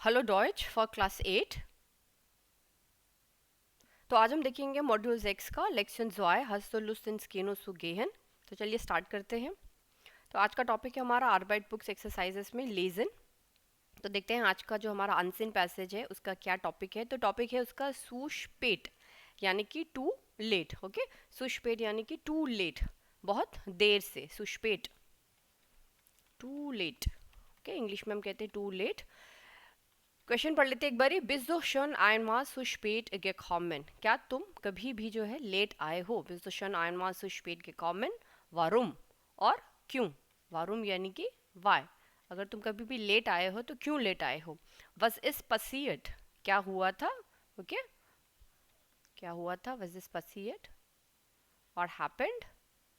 Hello Deutsche for class 8। तो आज हम देखेंगे मॉड्यूल 6 का लेक्शन 2 hast du Lust ins Kino zu gehen। तो चलिए स्टार्ट करते हैं। तो आज का टॉपिक है हमारा आर्बाइट बुक्स एक्सरसाइजेस में लेजन। तो देखते हैं आज का जो हमारा अनसीन पैसेज है उसका क्या टॉपिक है। तो टॉपिक है उसका सुशपेट यानी कि टू लेट। ओके, सुशपेट यानी कि टू लेट, बहुत देर से। सुशपेट टू लेट, ओके, इंग्लिश में हम कहते हैं टू लेट। क्वेश्चन पढ़ लेते एक बारी। बिस दो शन einmal zu spät gekommen। क्या तुम कभी भी जो है लेट आए हो? बिस दो शन einmal zu spät gekommen। warum, और क्यों। warum यानी कि why। अगर तुम कभी भी लेट आए हो तो क्यों लेट आए हो। was ist passiert, क्या हुआ था। ओके, क्या हुआ था। was ist passiert, what happened।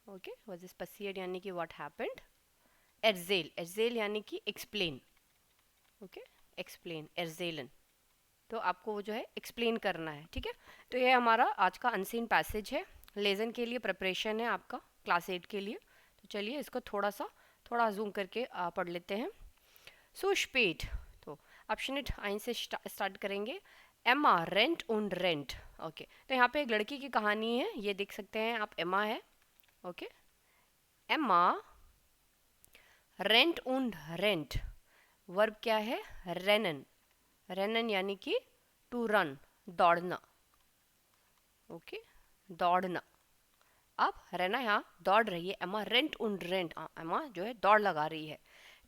Okay, was ist passiert यानी कि what happened। erzähl, erzähl यानी कि explain। Okay, explain, एर्जेलन। तो आपको वो जो है एक्सप्लेन करना है, ठीक है। तो ये हमारा आज का अनसीन पैसेज है। लेसन के लिए प्रिपरेशन है आपका क्लास 8 के लिए। तो चलिए इसको थोड़ा जूम करके पढ़ लेते हैं। सो स्पेट, तो ऑप्शन 1 से स्टार्ट करेंगे। एमा रेंट उन रेंट। ओके, तो यहाँ पे एक लड़की की कहानी है, ये देख सकते हैं आप, एमा है। ओके, एमा रेंट उन रेंट, वर्ब क्या है, रेनन। रेनन यानी कि टू रन, दौड़ना। ओके, दौड़ना। अब रेना यहाँ दौड़ रही है, एमा रेंट उन रेंट, एमा जो है दौड़ लगा रही है।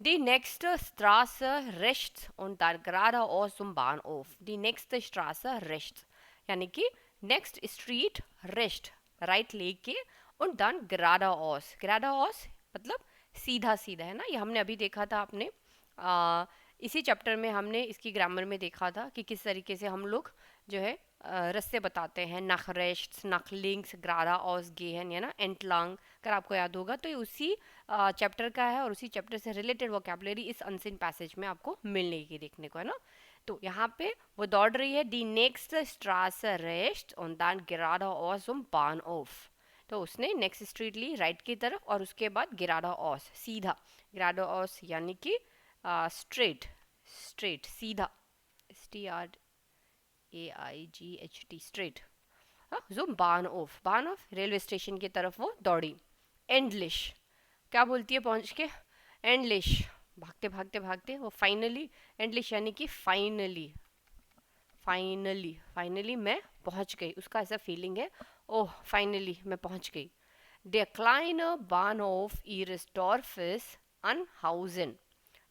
Die nächste Straße rechts und dann geradeaus zum Bahnhof। Die nächste Straße rechts यानी कि नेक्स्ट स्ट्रीट रेस्ट, राइट लेके, und dann geradeaus। geradeaus मतलब सीधा सीधा, है ना। ये हमने अभी देखा था आपने इसी चैप्टर में हमने इसकी ग्रामर में देखा था कि किस तरीके से हम लोग जो है रास्ते बताते हैं। nach rechts, nach links, geradeaus gehen, है ना, entlang। अगर आपको याद होगा तो ये उसी चैप्टर का है और उसी चैप्टर से रिलेटेड वोकैबुलरी इस अनसीन पैसेज में आपको मिलने की देखने को, है ना। तो यहाँ पे वो दौड़ रही है। दी नेक्स्ट स्ट्रासे रेस्ट und dann geradeaus zum Bahnhof। तो उसने नेक्स्ट स्ट्रीट ली राइट की तरफ और उसके बाद geradeaus सीधा। geradeaus यानी कि स्ट्रेट, स्ट्रेट सीधा, STRAIGHT straight. zum Bahnhof, Bahnhof railway station की तरफ वो दौड़ी। एंडलिश, क्या बोलती है पहुंच के, एंडलिश, भागते भागते भागते वो फाइनली, एंडलिश यानी कि फाइनली, फाइनली, फाइनली मैं पहुंच गई, उसका ऐसा फीलिंग है, ओह फाइनली मैं पहुंच गई। Der kleine Bahnhof ihres Dorfes Anhausen।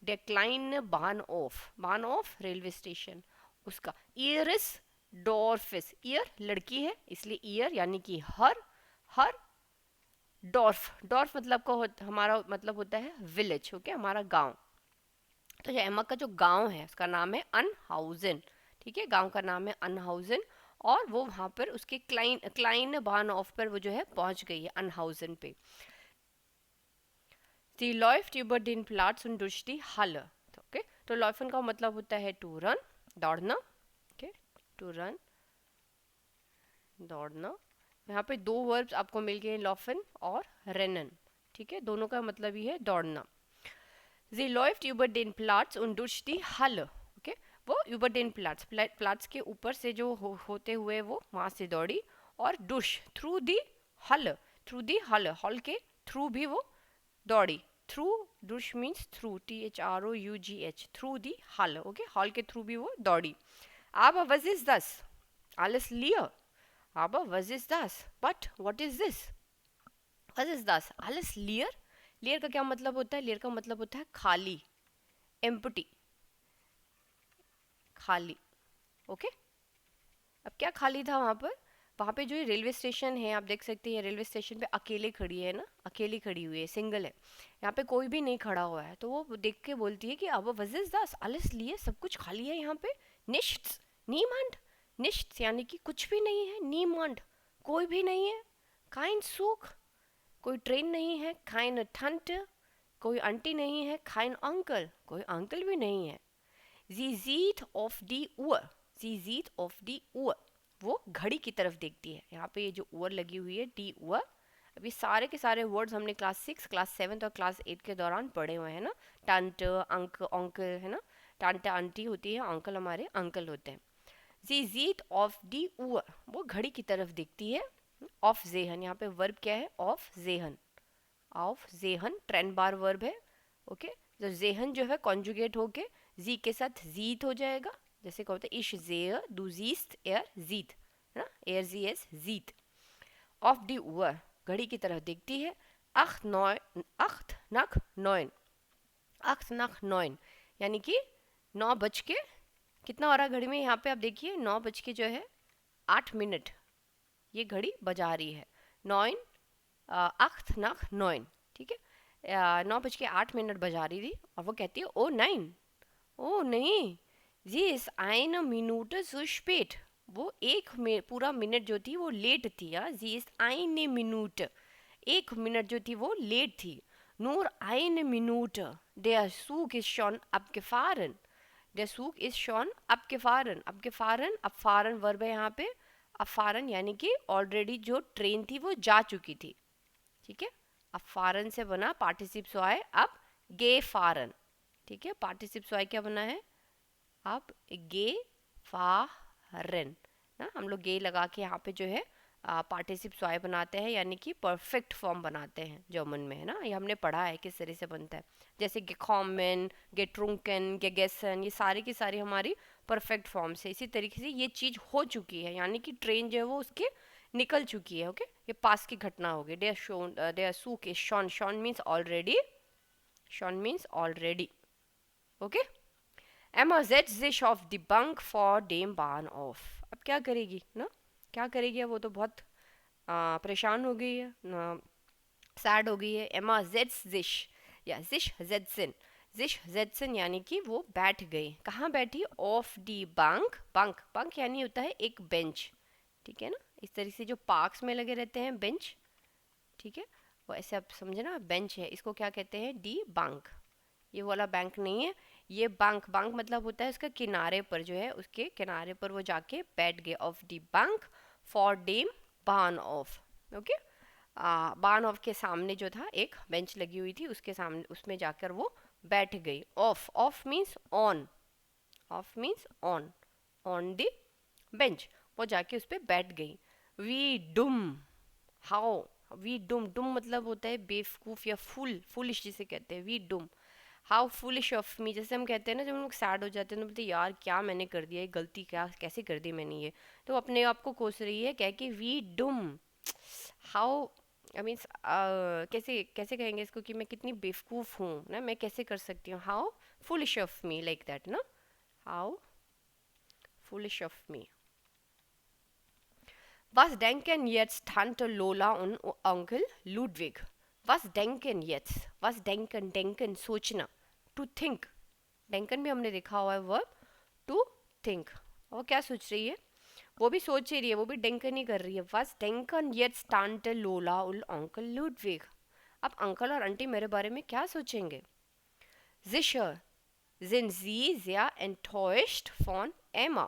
Der kleine Bahnhof, Bahnhof railway station, उसका ihres Dorfes, ईयर लड़की है इसलिए ईयर यानी कि हर, हर डॉर्फ, डॉर्फ मतलब का हमारा मतलब होता है विलेज। ओके, हमारा गांव। तो जो एमा का जो गांव है उसका नाम है अनहाउजन। ठीक है, गांव का नाम है अनहाउजन। और वो वहां पर उसके क्लाइन क्लाइन बान ऑफ पर वो जो है पहुंच गई है अनहाउजन पे। दी läuft über den Platz und durch die Halle। Okay, तो लॉफन का मतलब होता है टू रन, दौड़ना। ओके, टू रन, दौड़ना। यहाँ पे दो वर्ब्स आपको मिल गए, लॉफन और रेनन। ठीक है, दोनों का मतलब ही है दौड़ना। Sie läuft über den Platz und durch die Halle। Okay, वो über den Platz, प्लाट्स के ऊपर से जो होते हुए वो वहां से दौड़ी। और डुश थ्रू दी हल, थ्रू दी हल, हॉल के थ्रू भी वो दौड़ी। थ्रू, डुश means through, THROUGH, through the hall. Okay, hall के थ्रू भी वो दौड़ी। Aber was ist das? Alles leer। Aber was ist das? But what is this? Was ist das? Alles leer। Layer का क्या मतलब होता है, लेयर का मतलब होता है खाली, एम्प्टी, खाली। ओके, अब क्या खाली था वहां पर, वहां पे जो ये रेलवे स्टेशन है आप देख सकते हैं, रेलवे स्टेशन पे अकेले खड़ी है ना, अकेली खड़ी हुई है, सिंगल है, यहाँ पे कोई भी नहीं खड़ा हुआ है। तो वो देख के बोलती है कि अब वजिस दास alles लिए, सब कुछ खाली है यहाँ पे। निश्च, नीमंड, निश्च यानी कि कुछ भी नहीं है, नीमंड कोई भी नहीं है, काइन सुख कोई ट्रेन नहीं है, काइन ठंट कोई आंटी नहीं है, काइन अंकल कोई अंकल भी नहीं है। Sie sieht auf die Uhr, sie sieht auf die Uhr, वो घड़ी की तरफ देखती है। यहाँ पे ये जो उर लगी हुई है, डी उर, अभी सारे के सारे वर्ड्स हमने क्लास 6, क्लास 7 और क्लास 8 के दौरान पढ़े हुए हैं ना। टंट, अंक, अंकल, है ना, टांटा आंटी होती है, अंकल हमारे अंकल होते हैं। जी जीत ऑफ दी उअर, वो घड़ी की तरफ देखती है। ऑफ जेहन, यहाँ पे वर्ब क्या है, ऑफ जेहन। ऑफ जेहन ट्रेन बार वर्ब है। ओके, तो जेहन जो है कॉन्जुगेट होके जी के साथ जीत हो जाएगा। जैसे क्या होता है, इश जेर दू जीस्ट एर जीत, है ना, एर G S Jeet. Of the उअर, घड़ी की तरफ देखती है। अख नॉय अख नख नॉइन, अख नख नॉइन यानी कि 9 बज के, कितना हो रहा है घड़ी में, यहाँ पे आप देखिए 9 बज के जो है 8 मिनट, ये घड़ी बजा रही है। नॉइन, अख नख नॉइन, ठीक है, 9 बज के 8 मिनट बजा रही थी और वो कहती है ओ 9, ओ नहीं, जी इस आइन मिनट सो स्पेट, वो पूरा मिनट जो थी वो लेट थी। जी इस आइन मिनट, 1 मिनट जो थी वो लेट थी। नूर आइन minute der Zug ist schon abgefahren, der Zug ist schon abgefahren, abgefahren, abfahren verb है यहाँ पे। abfahren यानी कि ऑलरेडी जो ट्रेन थी वो जा चुकी थी, ठीक है। abfahren से बना पार्टिसिप सोए अब गे फारन, ठीक है। पार्टिसिप सोए क्या बना है, अब गे फारन ना, हम लोग गे लगा के यहाँ पे जो है पार्टिसिप सोए बनाते हैं, यानी कि परफेक्ट फॉर्म बनाते हैं जर्मन में, है ना। ये हमने पढ़ा है किस तरह से बनता है। जैसे गेकॉमन, गेट्रुंकन, गेगेसन, ये सारी की सारी हमारी परफेक्ट फॉर्म से। इसी तरीके से ये चीज़ हो चुकी है, यानी कि ट्रेन जो है वो उसके निकल चुकी है। ओके, ये पास की घटना हो गई। डेयर शोन, डेयर सूक इज शॉन, शॉन मीन्स ऑलरेडी, शॉन मीन्स ऑलरेडी। ओके, एमा जेट जिश ऑफ द बंक फॉर डेम बान ऑफ, अब क्या करेगी ना, क्या करेगी, वो तो बहुत परेशान हो गई है, सैड हो गई है। एमा जेट्स जिश या जिश जेडसन, जिश जेडसन यानी कि वो बैठ गई, कहाँ बैठी, of the bunk, bunk bunk यानी होता है एक बेंच, ठीक है ना। इस तरीके से जो पार्क्स में लगे रहते हैं बेंच, ठीक है, वो ऐसे आप समझे ना, बेंच है, इसको क्या कहते हैं, डी बंक। ये वाला बैंक नहीं है, ये बैंक, बैंक मतलब होता है उसका किनारे पर जो है, उसके किनारे पर वो जाके बैठ गए। ऑफ दी बैंक फॉर डेम बान ऑफ, ओके। बान ऑफ के सामने जो था एक बेंच लगी हुई थी, उसके सामने, उसमें जाकर वो बैठ गई। Of, of means on, of means on, on the bench, वो जाके उस पर बैठ गई। वी डुम, हाउ, वी डुम, डुम मतलब होता है बेवकूफ़ या फुल, फुलिश जिसे कहते हैं, वी डुम। हाउ फुलिश ऑफ मी, जैसे हम कहते हैं ना जब हम लोग सैड हो जाते हैं तो बोलते हैं यार क्या मैंने कर दिया, ये गलती क्या कैसे कर दी मैंने ये, तो अपने आप को कोस रही है, कह के वी डुम। हाउ, आई मीन्स कैसे कैसे कहेंगे इसको कि मैं कितनी बेवकूफ़ हूँ ना, मैं कैसे कर सकती हूँ, how foolish of me, like that ना, how foolish of me. Was denken jetzt Tante Lola und Onkel Ludwig? Was denken jetzt? Was denken, denken सोचना, to think, denken भी हमने देखा हुआ है वर्ब, to think। वो क्या सोच रही है, वो भी सोच ही रही है, वो भी denken ही कर रही है। Was denken jetzt Tante Lola und Onkel Ludwig? अब अंकल और आंटी मेरे बारे में क्या सोचेंगे। Sicher sind sie sehr enttäuscht von Emma.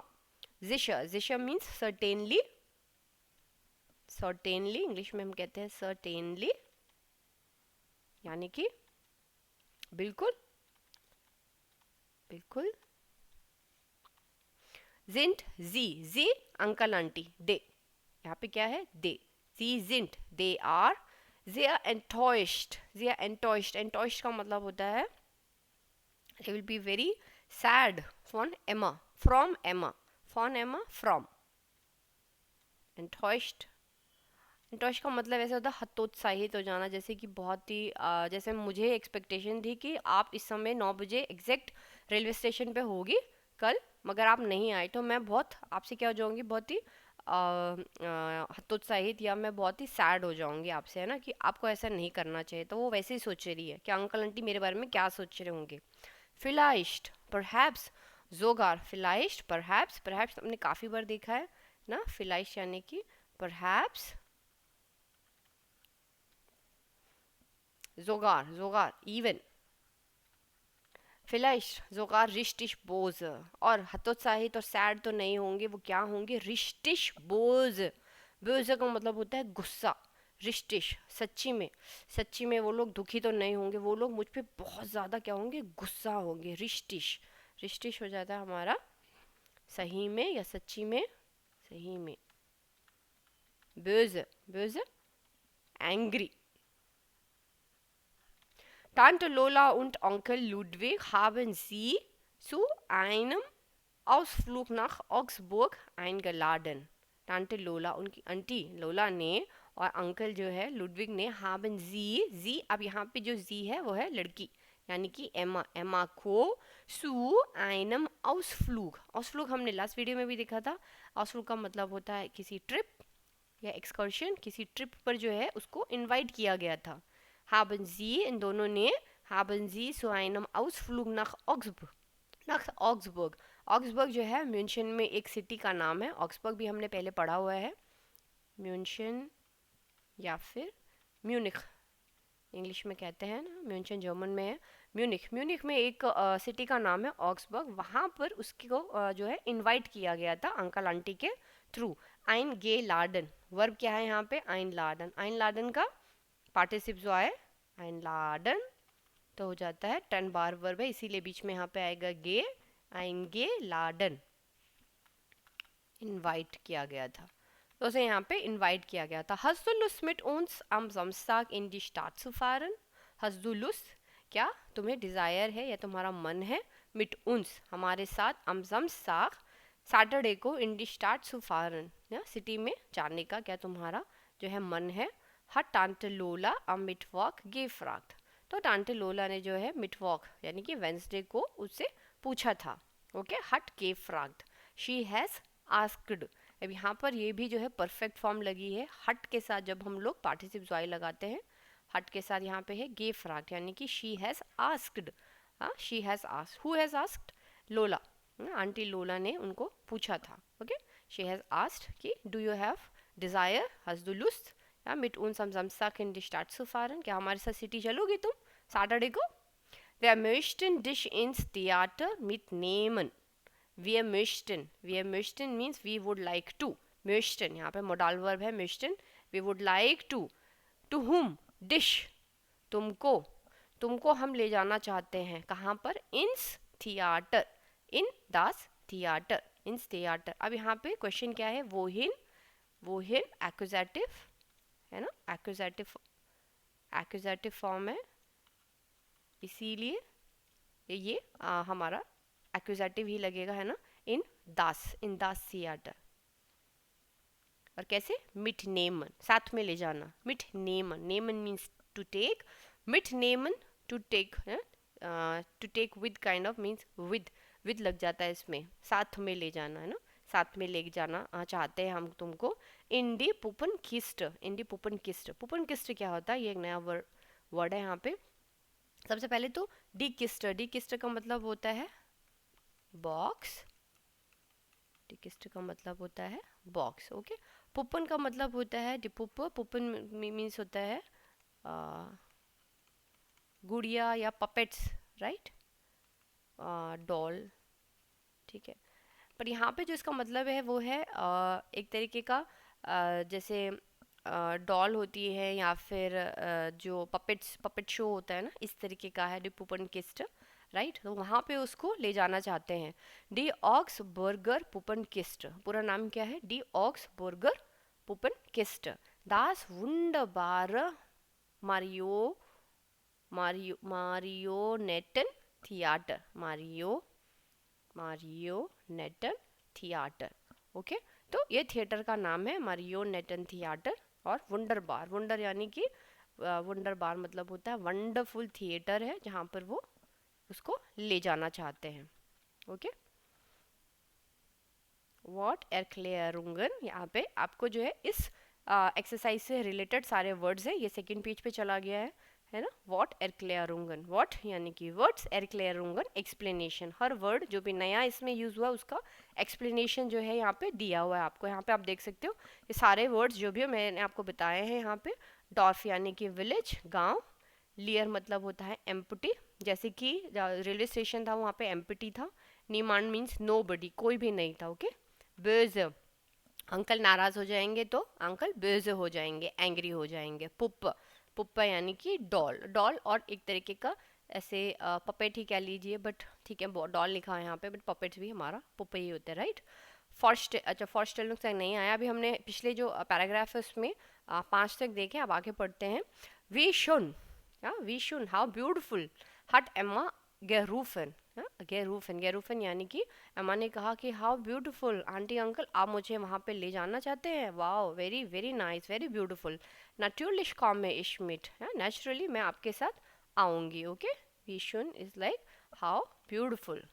Sicher, sicher means certainly, certainly English में हम कहते हैं सर्टेनली, यानी कि बिल्कुल, बिल्कुल। जिंट, जी अंकल आंटी, दे, यहाँ पे क्या है, दे, जी जिंट, they are, they are enttäuscht, they are enttäuscht, enttäuscht का मतलब होता है they will be very sad from Emma, from Emma, from Emma, from, enttäuscht, इंटॉश का मतलब ऐसा होता है हतोत्साहित हो जाना, जैसे कि बहुत ही जैसे मुझे एक्सपेक्टेशन थी कि आप इस समय 9 बजे एग्जैक्ट रेलवे स्टेशन पे होगी कल, मगर आप नहीं आए, तो मैं बहुत आपसे क्या हो जाऊँगी, बहुत ही हतोत्साहित, या मैं बहुत ही सैड हो जाऊँगी आपसे, है ना, कि आपको ऐसा नहीं करना चाहिए। तो वो वैसे ही सोच रही है कि अंकल आंटी मेरे बारे में क्या सोच रहे होंगे। फिलाइस्ट, परहैप्स, जोगार, फिलाइस्ट, परहैप्स, परहैप्स हमने काफ़ी बार देखा है ना, फिलाइस्ट यानी कि perhaps, sogar, sogar, even, vielleicht sogar richtig böse, और हतोत्साहित और सैड तो नहीं होंगे, वो क्या होंगे, richtig böse, böse का मतलब होता है गुस्सा, richtig, सच्ची में वो लोग दुखी तो नहीं होंगे, वो लोग मुझ पे बहुत ज़्यादा क्या होंगे, गुस्सा होंगे, richtig, रिश्टिश हो जाता है हमारा सही में या सच्ची में, सही में। böse, böse, angry. Tante Lola und Onkel Ludwig haben sie zu einem Ausflug nach Augsburg eingeladen. Tante Lola, उनकी आंटी लोला ने और अंकल जो है लुडविग ने haben sie अब यहाँ पे जो जी है वो है लड़की यानी कि एमा, एमा को zu einem Ausflug, Ausflug हमने लास्ट वीडियो में भी देखा था। Ausflug का मतलब होता है किसी ट्रिप या एक्सकर्शन, किसी ट्रिप पर जो है उसको इनवाइट किया गया था। haben sie, इन दोनों ने haben sie zu einem Ausflug nach Augsburg, nach Augsburg, Augsburg जो है म्यूनशन में एक सिटी का नाम है। ऑक्सबर्ग भी हमने पहले पढ़ा हुआ है, म्यूनशन या फिर म्यूनिख इंग्लिश में कहते हैं ना, म्यूनशन जर्मन में है, म्यूनिख, म्यूनिख में एक सिटी का नाम है ऑक्सबर्ग। वहाँ पर उसको जो है इनवाइट किया गया था अंकल आंटी के थ्रू। आइन गे लाडन, वर्ब क्या है यहाँ पे, आइन लाडन, आइन लाडन का पार्टिसिप जो है आइन लाडन तो हो जाता है 10 बार वर्ब है, इसीलिए बीच में यहाँ पे आएगा गे, आएंगे लाडन, इनवाइट किया गया था, तो उसे यहाँ पे इनवाइट किया गया था। Hast du Lust mit uns am Samstag in die Stadt zu fahren? Hast du Lust, क्या तुम्हें डिज़ायर है या तुम्हारा मन है, mit uns हमारे साथ, am Samstag सैटरडे को, in die Stadt zu fahren या सिटी में जाने का क्या तुम्हारा जो है मन है। hat Tante Lola am Mittwoch gefragt, तो टांटे लोला ने जो है मिटवॉक यानी कि वेंसडे को उससे पूछा था। ओके, हट के फ्राग्ड, शी हैज़ आस्क्ड। अब यहाँ पर ये भी जो है परफेक्ट फॉर्म लगी है। हट के साथ जब हम लोग पार्टिसिप वाई लगाते हैं, हट के साथ यहाँ पे है गे फ्राग्ड यानी कि she has asked, she has asked, who has asked, लोला, आंटी लोला ने उनको पूछा था। ओके, शी हैज़ आस्क्ड कि do you have desire, hast du Lust ja, mit uns am Samstag in die Stadt zu fahren, क्या हमारे साथ सिटी चलोगी तुम सैटरडे को। Wir möchten dich ins Theater mitnehmen, wir möchten means we would like to, möchten यहाँ पे modal verb है möchten, we would like to whom, dish, तुमको, तुमको हम ले जाना चाहते हैं कहाँ पर, ins theater, in das theater, ins theater। अब यहाँ पे क्वेश्चन क्या है, wohin, wohin एक्यूजेटिव है ना, एक्यूजेटिव फॉर्म है, इसीलिए ये हमारा एक्यूजेटिव ही लगेगा है ना, इन दास थिएटर। और कैसे, मिट नेमन साथ में ले जाना, मिट नेमन, नेमन मीन्स टू टेक, मिट नेमन to take, to take with kind of means with लग जाता है इसमें, साथ में ले जाना है ना, साथ में ले जाना चाहते हैं हम तुमको। इन दी पुपन किस्ट, इन दी पुपन किस्ट, पुपन किस्ट क्या होता है, ये एक नया वर्ड है यहाँ पे। सबसे पहले तो डी किस्टर का मतलब होता है बॉक्स, डी किस्टर का मतलब होता है बॉक्स। ओके, पुपन का मतलब होता है डिपुप, पुपन मीन्स होता है गुड़िया या पपेट्स, राइट, डॉल, ठीक है। पर यहाँ पे जो इसका मतलब है वो है एक तरीके का जैसे डॉल होती है या फिर जो पपेट शो होता है ना, इस तरीके का है पुपन किस्ट, राइट, तो वहाँ पे उसको ले जाना चाहते हैं। डी ऑक्स बर्गर पुपन किस्ट, पूरा नाम क्या है, डी ऑक्स बर्गर पुपन किस्ट, दास वुंडरबार मारियोनेटन थिएटर, मारियोनेटन थिएटर। ओके, तो ये थिएटर का नाम है मारियोनेटन थिएटर। और वंडरबार, वंडर यानी कि वंडरबार मतलब होता है वंडरफुल थिएटर है जहाँ पर वो उसको ले जाना चाहते हैं। ओके, वॉट एरक्लेयरुंगन, यहाँ पे आपको जो है इस एक्सरसाइज से रिलेटेड सारे वर्ड्स है, ये सेकंड पेज पे चला गया है ना। वॉट एरक्लेयरुंगन, वॉट यानी कि वर्ड्स, एरक्लेयरुंगन एक्सप्लेनेशन, हर वर्ड जो भी नया इसमें यूज हुआ उसका एक्सप्लेनेशन जो है यहाँ पे दिया हुआ है आपको। यहाँ पे आप देख सकते हो ये सारे वर्ड्स जो भी मैंने आपको बताए हैं यहाँ पे। डॉर्फ यानी कि विलेज, गांव, लियर मतलब होता है एम्प्टी, जैसे कि रेलवे स्टेशन था वहाँ पे एम्प्टी था। नीमान मीन्स नोबडी, कोई भी नहीं था। ओके, बेज, अंकल नाराज हो जाएंगे तो अंकल बेज हो जाएंगे, एंग्री हो जाएंगे। पुप्पा यानी कि डॉल, डॉल और एक तरीके का ऐसे पपेट ही कह लीजिए, बट ठीक है डॉल लिखा है यहाँ पे, बट पपेट्स भी हमारा पुप्पे ही होते हैं, राइट। फर्स्ट, अच्छा फर्स्ट टेलुंग तक नहीं आया, अभी हमने पिछले जो पैराग्राफ है उसमें 5 तक देखे, अब आगे पढ़ते हैं। वी शुन, वी शुन हाउ ब्यूटिफुल हट एम्मा गेरूफन, गेरूफन, गेरूफन यानी कि एम्मा ने कहा कि हाउ ब्यूटीफुल आंटी अंकल, आप मुझे वहाँ पे ले जाना चाहते हैं, wow very very nice very beautiful, naturlich komme ich mit, naturally मैं आपके साथ आऊंगी, okay. Vishun is like how beautiful,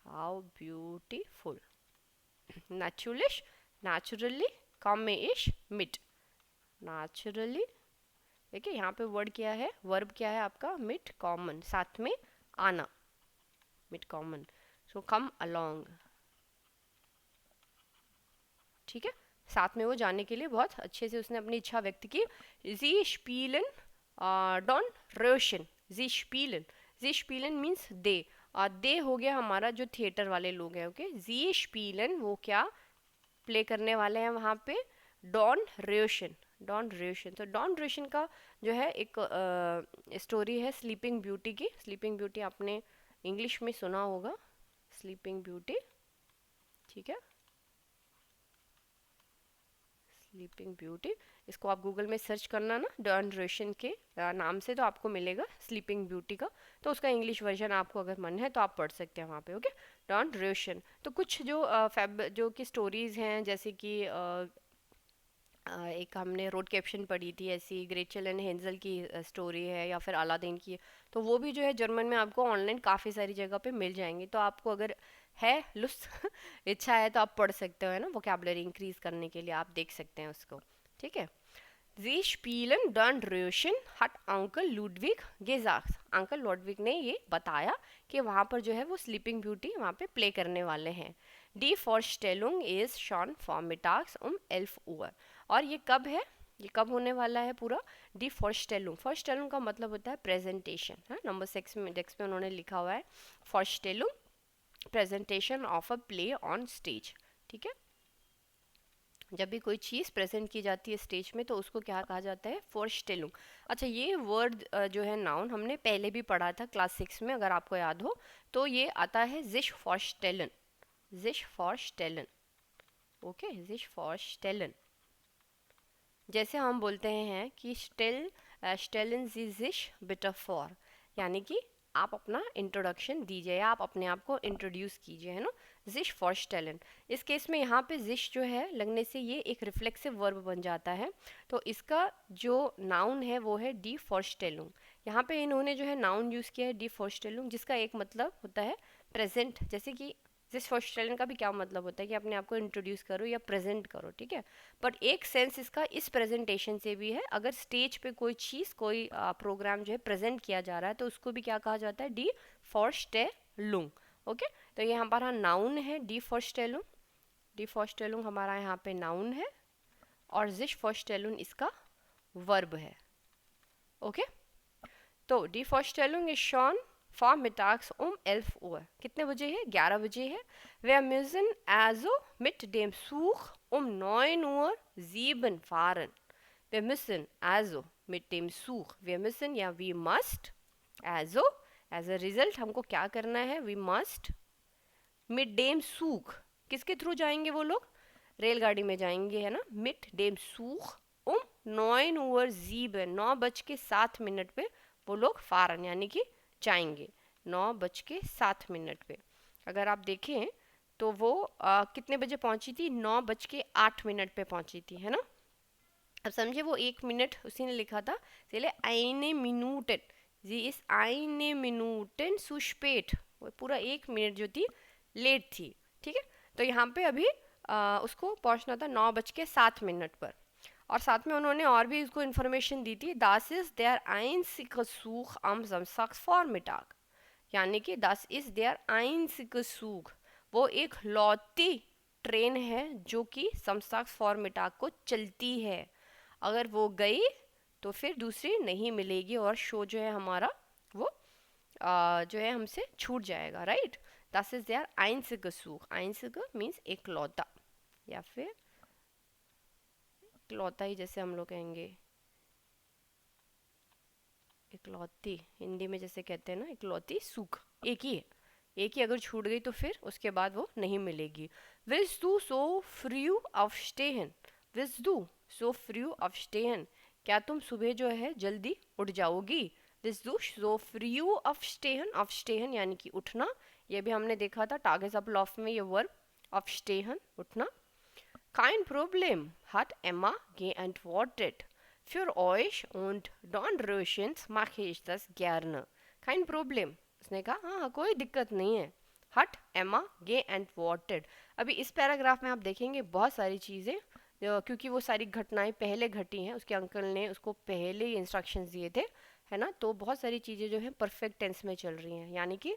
how beautiful, naturlich, naturally, komme ich mit, naturally, देखिए यहाँ पे वर्ड क्या है, वर्ब क्या है आपका, मिट कॉमन, साथ में आना, मिट कॉमन, सो कम अलोंग, ठीक है। साथ में वो जाने के लिए बहुत अच्छे से उसने अपनी इच्छा व्यक्त की। जी स्पीलन don Roshan, ji स्पीलन means they, दे हो गया हमारा जो थिएटर वाले लोग हैं, ओके। जी स्पीलन वो क्या प्ले करने वाले हैं वहाँ पे, डॉन रोशन, डॉन रोशन, तो डॉन रोशन का जो है एक स्टोरी है स्लीपिंग ब्यूटी की। स्लीपिंग ब्यूटी आपने इंग्लिश में सुना होगा, स्लीपिंग ब्यूटी, ठीक है, स्लीपिंग ब्यूटी, इसको आप गूगल में सर्च करना ना डॉन रोशन के नाम से, तो आपको मिलेगा स्लीपिंग ब्यूटी का, तो उसका इंग्लिश वर्जन आपको अगर मन है तो आप पढ़ सकते हैं वहाँ पे, ओके। डॉन रोशन, तो कुछ जो जो कि स्टोरीज हैं, जैसे कि एक हमने रोड कैप्शन पढ़ी थी ऐसी, ग्रेचल एंड हेंजल की स्टोरी है, या फिर अलादीन की, तो वो भी जो है जर्मन में आपको ऑनलाइन काफ़ी सारी जगह पे मिल जाएंगी, तो आपको अगर है लुत्फ इच्छा है तो आप पढ़ सकते हो, है ना, वोकेबलरी इंक्रीज करने के लिए आप देख सकते हैं उसको, ठीक है। Sie spielen dann Röschen, hat uncle Ludwig gesagt, uncle Ludwig ने ये बताया कि वहाँ पर जो है वो स्लीपिंग ब्यूटी वहाँ पे प्ले करने वाले हैं। Die Vorstellung ist schon vormittags 11 Uhr, और ये कब है, ये कब होने वाला है पूरा, डी फॉर्स्टेलुंग, फॉर्स्टेलुंग का मतलब होता है प्रेजेंटेशन, है नंबर 6 में डेस्क पे उन्होंने लिखा हुआ है फॉर्स्टेलुंग, presentation of a play on stage, ठीक है। जब भी कोई चीज़ प्रेजेंट की जाती है स्टेज में तो उसको क्या कहा जाता है, फॉर्स्टेलुंग। अच्छा ये वर्ड जो है नाउन हमने पहले भी पढ़ा था क्लास 6 में, अगर आपको याद हो तो ये आता है जिश फॉर्स्टेलन, जिश फॉर्स्टेलन, ओके, जिश फॉर्स्टेलन, जैसे हम बोलते हैं कि स्टेलन जी जिश बिटर फॉर, यानी कि आप अपना इंट्रोडक्शन दीजिए या आप अपने आप को इंट्रोड्यूस कीजिए, है ना, जिश फॉर्स्टेलन। इस केस में यहाँ पे जिश जो है लगने से ये एक रिफ्लेक्सिव वर्ब बन जाता है, तो इसका जो नाउन है वो है डी फॉर्स्टेलुंग। यहाँ पे इन्होंने जो है नाउन यूज़ किया है डी फॉर्स्टेलुंग, जिसका एक मतलब होता है प्रेजेंट, जैसे कि जिस फॉर्स्टेलन का भी क्या मतलब होता है कि अपने आप को इंट्रोड्यूस करो या प्रेजेंट करो, ठीक है। बट एक सेंस इसका इस प्रेजेंटेशन से भी है, अगर स्टेज पे कोई चीज़ कोई प्रोग्राम जो है प्रेजेंट किया जा रहा है तो उसको भी क्या कहा जाता है, डी फॉर्स्टेलुंग, ओके। तो ये हमारा नाउन है डी फॉर्स्टेलुंग, डी फॉर्स्टेलुंग हमारा यहाँ पे नाउन है, और जिश फॉर्स्टेलुंग इसका वर्ब है, ओके। तो डी फॉर्स्टेलुंग इज शॉन vormittags 11 Uhr, कितने बजे है, 11 बजे है। Wir müssen also mit dem Zug 9:07 fahren, wir müssen also mit dem Zug, wir müssen या we must, also as a result हमको क्या करना है, we must mit dem Zug, किसके थ्रू जाएंगे वो लोग, रेलगाड़ी में जाएंगे, है ना, mit dem Zug 9:07, 9:07 पे वो लोग फारन यानी कि जाएंगे, 9:07 पे। अगर आप देखें तो वो कितने बजे पहुंची थी, 9:08 पे पहुंची थी, है ना। अब समझे वो 1 मिनट उसी ने लिखा था, चले eine Minuten, sie ist eine Minuten zu spät, वो पूरा 1 मिनट जो थी लेट थी, ठीक है। तो यहाँ पे अभी उसको पहुँचना था 9:07 पर, और साथ में उन्होंने और भी इसको इन्फॉर्मेशन दी थी, das ist der einzige Zug am Samstagsvormittag, यानी कि das ist der einzige Zug, वो एक लौती ट्रेन है जो कि समस्ताग को चलती है, अगर वो गई तो फिर दूसरी नहीं मिलेगी और शो जो है हमारा वो जो है हमसे छूट जाएगा, right. das ist der einzige Zug, einzige means एक लौता, या फिर इकलौता ही जैसे हम लोग कहेंगे, इकलौती हिंदी में जैसे कहते हैं ना, इकलौती सुख एक ही है, एक ही अगर छूट गई तो फिर उसके बाद वो नहीं मिलेगी। विल्स du so früh aufstehen? विल्स du so früh aufstehen? क्या तुम सुबह जो है जल्दी उठ जाओगी? विल्स du so früh aufstehen? aufstehen यानी कि उठना, ये भी हमने देखा था टागेसाप्लॉफ में, ये वर्ब aufstehen उठना। Kein Problem, hat Emma geantwortet. Für euch und Dornröschens mache ich das gerne. Kein Problem. उसने कहा हाँ कोई दिक्कत नहीं है। हट एमा geantwortet। अभी इस पैराग्राफ में आप देखेंगे बहुत सारी चीज़ें, क्योंकि वो सारी घटनाएं पहले घटी हैं, उसके अंकल ने उसको पहले ही इंस्ट्रक्शंस दिए थे, है ना, तो बहुत सारी चीज़ें जो है परफेक्ट टेंस में चल रही हैं, यानी कि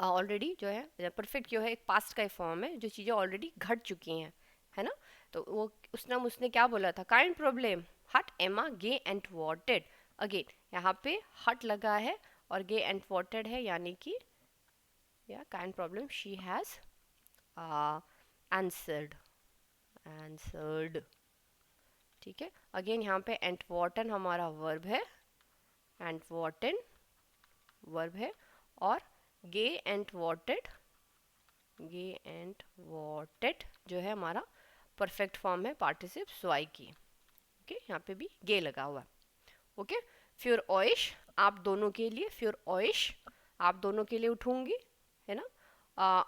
ऑलरेडी जो है परफेक्ट जो है एक पास्ट का फॉर्म है, जो चीज़ें ऑलरेडी घट चुकी हैं, है ना। तो वो उसने क्या बोला था, काइंड प्रॉब्लम हट एमा गे एंड वॉटेड। अगेन यहाँ पे हट लगा है और गे एंड वॉटेड है, यानी कि या kind problem she has answered answered. ठीक है, अगेन यहाँ पे एंटवॉटन हमारा वर्ब है, एंटवॉटन वर्ब है, और गे एंटवॉटेड, गे एंटवॉटेड जो है हमारा परफेक्ट फॉर्म है पार्टिसिप स्वाई की। ओके, यहाँ पे भी गे लगा हुआ है। ओके, फ्योर ऑइश आप दोनों के लिए, फ्योर ऑइश आप दोनों के लिए उठूंगी, है ना,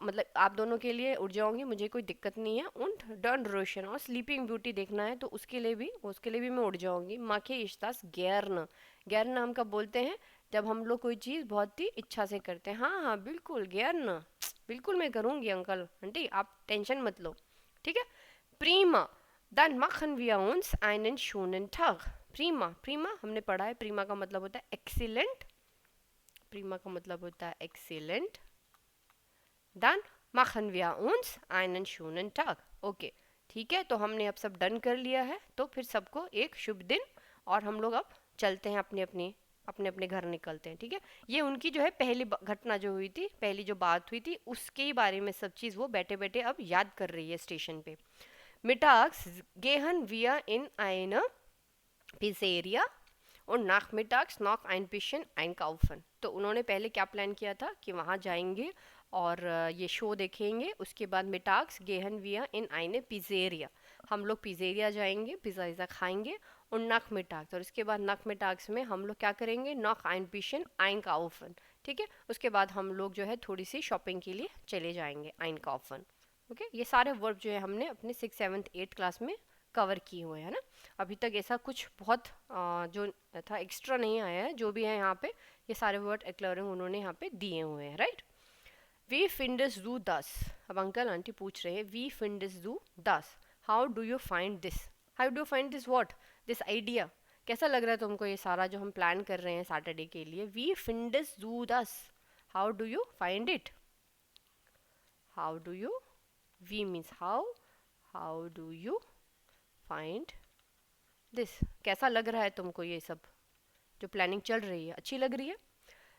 मतलब आप दोनों के लिए उठ जाऊंगी, मुझे कोई दिक्कत नहीं है। उन डन रोशन और स्लीपिंग ब्यूटी देखना है तो उसके लिए भी मैं उठ जाऊंगी। माखे इश्तास गैरन, गैरन हम कब बोलते हैं, जब हम लोग कोई चीज़ बहुत ही इच्छा से करते हैं। हाँ हाँ बिल्कुल गैरन, बिल्कुल मैं करूँगी अंकल आंटी, आप टेंशन मत लो। ठीक है, प्रीमा dann machen wir uns einen schönen Tag। प्रीमा, प्रीमा हमने पढ़ा है, प्रीमा का मतलब होता है एक्सीलेंट, प्रीमा का मतलब होता है excellent. dann machen wir uns einen schönen Tag। Okay ठीक है, तो हमने अब सब डन कर लिया है, तो फिर सबको एक शुभ दिन, और हम लोग अब चलते हैं अपने अपने घर निकलते हैं। ठीक है, ये उनकी जो है पहली घटना जो हुई थी, पहली जो बात हुई थी उसके ही बारे में सब चीज़ वो बैठे बैठे अब याद कर रही है स्टेशन पे। Mittags gehen wir in eine Pizzeria und nachmittags noch ein bisschen einkaufen। तो उन्होंने पहले क्या प्लान किया था कि वहाँ जाएंगे और ये शो देखेंगे, उसके बाद मिटाक्स गेहन विया इन आइने पिज़ेरिया, हम लोग पिज़ेरिया जाएंगे, पिज़्ज़ा इज़ा खाएंगे, और नक मिटाक्स, और इसके बाद नक मिटाक्स में हम लोग क्या करेंगे, नॉक आइन पिशन आइन काउफन। ठीक है, उसके बाद हम लोग जो है थोड़ी सी शॉपिंग के लिए चले जाएंगे, आइन काउफन। ओके, ये सारे वर्ब जो है हमने अपने 6th 7th 8th क्लास में कवर किए हुए हैं ना। अभी तक ऐसा कुछ बहुत जो था एक्स्ट्रा नहीं आया है, जो भी है यहाँ पे ये सारे वर्ड एक्लरिंग उन्होंने यहाँ पे दिए हुए हैं, राइट। वी फिंडस डू दस, अब अंकल आंटी पूछ रहे हैं वी फिंडस डू दस, how do you find this, how do find this what, this idea, कैसा लग रहा है तुमको ये सारा जो हम प्लान कर रहे हैं सैटरडे के लिए। वी फिंडस डू दस, how do you find it, how do you, वी means how do you find this, कैसा लग रहा है तुमको ये सब जो प्लानिंग चल रही है, अच्छी लग रही है।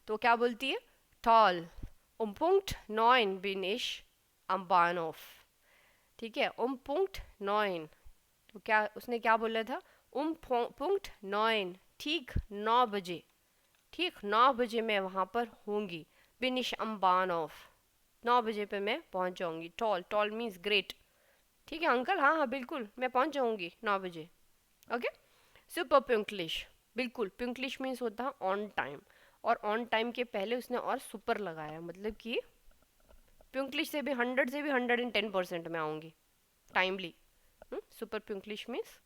तो क्या बोलती है, toll Punkt 9 bin ich am Bahnhof। ठीक है, Punkt 9, तो क्या उसने क्या बोला था, Punkt 9 ठीक 9 बजे, ठीक 9 बजे मैं वहाँ पर होंगी, bin ich am Bahnhof 9 बजे पे मैं पहुँच जाऊँगी। Tall, tall means great. ठीक है अंकल, हाँ हाँ बिल्कुल मैं पहुँच जाऊँगी 9 बजे। ओके, सुपर प्यूंक्लिश, बिल्कुल प्यूंक्लिश मीन्स होता है ऑन टाइम, और ऑन टाइम के पहले उसने और सुपर लगाया, मतलब कि प्यूंक्लिश से भी 100 से भी 110% में आऊँगी टाइमली। सुपर प्यूंक्लिश means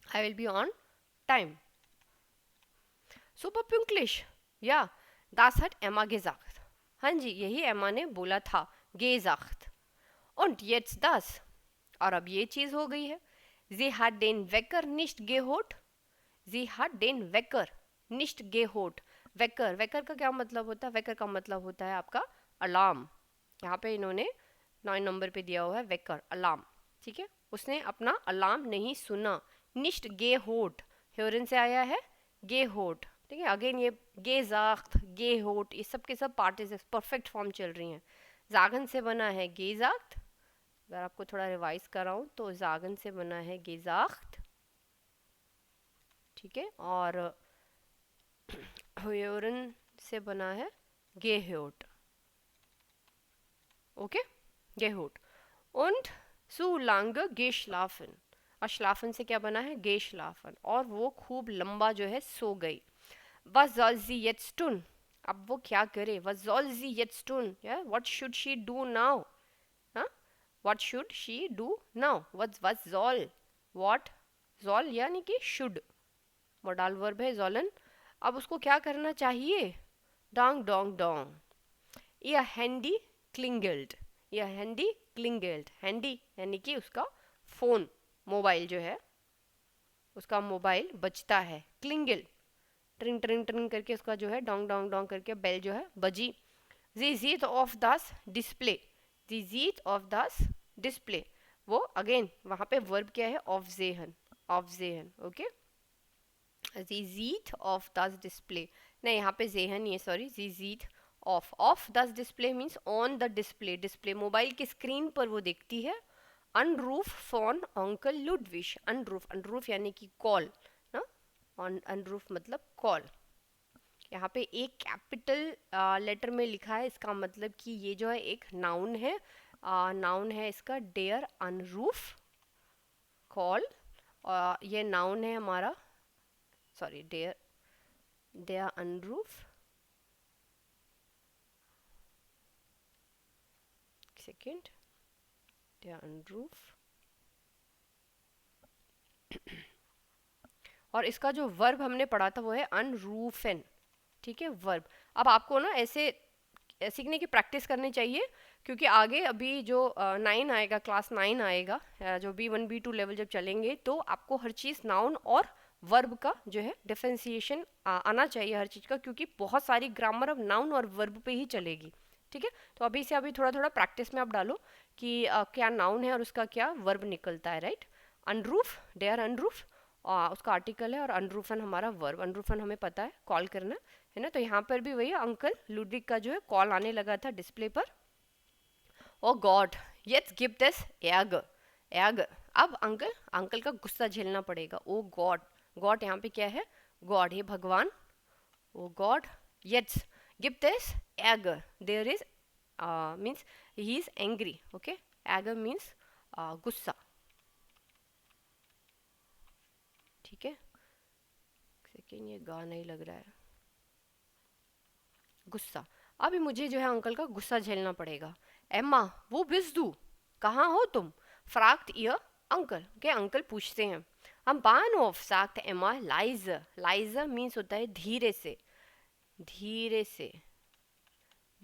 I will be on time. सुपर प्यूंक्लिश या das hat Emma gesagt। हाँ जी, यही एमा ने बोला था, gesagt। und jetzt das, और अब ये चीज़ हो गई है। Sie hat den Wecker nicht gehört, sie hat den Wecker nicht gehört। Waker, waker का क्या मतलब होता है, वेकर का मतलब होता है आपका अलार्म, यहाँ पे इन्होंने 9 नंबर पे दिया हुआ है वेकर, अलार्म। ठीक है, उसने अपना अलार्म नहीं सुना। निश्ट गे होट, हेरन से आया है गे होट। ठीक है, अगेन ये गे जाख्त, गे होट, ये सब के सब पार्टिसिप्स परफेक्ट फॉर्म चल रही हैं। जागन से बना है गे जाख्त, अगर आपको थोड़ा रिवाइज कराऊँ तो जागन से बना है गे जाख्त। ठीक है, और hören से बना है gehört, okay, gehört. Und so lange geschlafen, और schlafen से क्या बना है geschlafen, और वो खूब लंबा जो है सो गई. Was soll sie jetzt tun? अब वो क्या करे? Was soll sie jetzt tun? Yeah, what should she do now? हाँ, what should she do now? Was soll? What soll यानी कि should, मॉडल वर्ब है sollen. अब उसको क्या करना चाहिए? Dong dong dong. Ihr Handy klingelt. Ihr Handy klingelt. Handy यानी कि उसका फोन, मोबाइल जो है, उसका मोबाइल बजता है. क्लिंगल, ट्रिंग ट्रिंग ट्रिंग करके उसका जो है डोंग डोंग डोंग करके बेल जो है बजी. जी जीत ऑफ दस डिस्प्ले. जी जीत ऑफ दस डिस्प्ले, वो अगेन वहाँ पे वर्ब क्या है? ऑफ जेहन, ऑफ जेहन, ओके. जी जीत ऑफ दस डिस्प्ले, नहीं यहाँ पे जेहन ये, सॉरी, जी जीत ऑफ, ऑफ दस डिस्प्ले means on the display, display mobile की स्क्रीन पर वो देखती है. अनरूफ फोन अंकल लुडविश. अनरूफ, अनरूफ यानी कि कॉल ना, ऑन अनरूफ मतलब कॉल. यहाँ पे एक कैपिटल लेटर में लिखा है, इसका मतलब कि ये जो है एक नाउन है. नाउन है इसका डेयर अनरूफ कॉल. ये नाउन है हमारा, सॉरी, डेयर, डेयर अनरूफ, सेकेंड, डेयर अनरूफ. और इसका जो वर्ब हमने पढ़ा था वो है अनरूफन, ठीक है, वर्ब. अब आपको ना ऐसे सीखने की प्रैक्टिस करनी चाहिए, क्योंकि आगे अभी जो 9 आएगा, क्लास 9 आएगा, जो B1 B2 लेवल जब चलेंगे, तो आपको हर चीज़ नाउन और वर्ब का जो है डिफरेंशिएशन आना चाहिए हर चीज़ का, क्योंकि बहुत सारी ग्रामर अब नाउन और वर्ब पे ही चलेगी. ठीक है, तो अभी से अभी थोड़ा थोड़ा प्रैक्टिस में आप डालो कि क्या नाउन है और उसका क्या वर्ब निकलता है, राइट. अनरूफ, डेयर अनरूफ उसका आर्टिकल है, और अनरूफन हमारा वर्ब. अनरूफन हमें पता है कॉल करना है ना, तो यहाँ पर भी वही अंकल लुडविग का जो है कॉल आने लगा था डिस्प्ले पर. ओ गॉड, यस गिव दिस एग, एग. अब अंकल, अंकल का गुस्सा झेलना पड़ेगा. ओ गॉड, गॉड यहाँ पे क्या है? गॉड, ये भगवान. ओ गॉड, यस गिव दिस एग. देयर इज means he is angry, okay. एग मीन्स गुस्सा, ठीक है. सेकेंड, ये गा नहीं लग रहा है, गुस्सा. अभी मुझे जो है अंकल का गुस्सा झेलना पड़ेगा. एम्मा, वो बिस्दू, कहाँ हो तुम? फ्रैक्ट ईयर अंकल, के अंकल पूछते हैं. हम बानोफ साख्त एम्मा लाइजर. लाइजर मीन्स होता है धीरे से, धीरे से.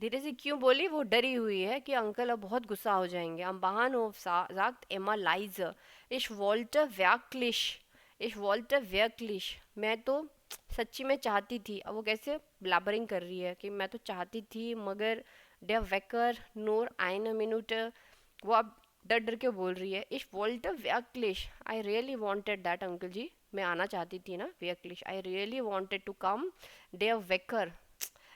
धीरे से क्यों बोली? वो डरी हुई है कि अंकल अब बहुत गुस्सा हो जाएंगे. हम बानोफ साख्त एम्मा लाइजर. इश वॉल्टर व्याक्लिश, इश वॉल्टर व्याक्लिश. मैं तो सच्ची में चाहती थी. अब वो कैसे ब्लैबरिंग कर रही है कि मैं तो चाहती थी मगर डे वेकर नोर आइन मिनट. वो अब डर डर के बोल रही है. इश वॉल्टर व्याक्लिश, I really wanted that uncle ji. मैं आना चाहती थी ना, व्याक्लिश, I really wanted to come. डे वेकर,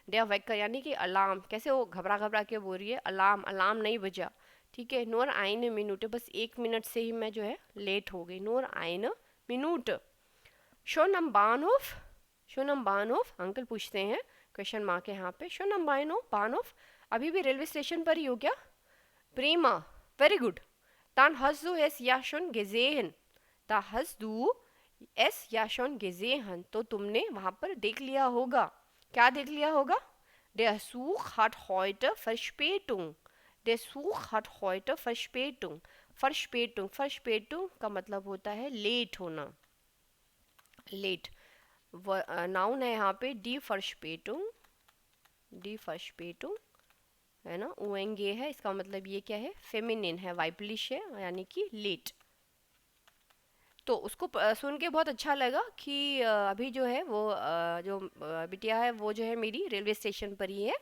डे वेकर यानी कि अलार्म. कैसे वो घबरा घबरा के बोल रही है, अलार्म, अलार्म नहीं बजा, ठीक है. नोर आइन मिनट, बस 1 मिनट से ही मैं जो है लेट हो गई. नोर आइन मिनट. शोनम बानोफ, शोनम बानोफ, अंकल पूछते हैं क्वेश्चन मार्क के यहाँ पे. शोनम बानोफ, अभी भी रेलवे स्टेशन पर ही हो क्या? प्रीमा, very good. dann hast du es ja schon gesehen, da hast du es ja schon gesehen, तो तुमने वहाँ पर देख लिया होगा. क्या देख लिया होगा? der Zug hat heute Verspätung, der Zug hat heute Verspätung. Verspätung, Verspätung का मतलब होता है लेट होना, लेट. नाउन है यहाँ पे डी फर्शपेटुंग, डी फर्शपेटुंग है ना. ओएंगे है, इसका मतलब ये क्या है? फेमिनिन है, वाइपलिश है, यानी कि लेट. तो उसको सुन के बहुत अच्छा लगा कि अभी जो है वो जो बिटिया है वो जो है मेरी रेलवे स्टेशन पर ही है,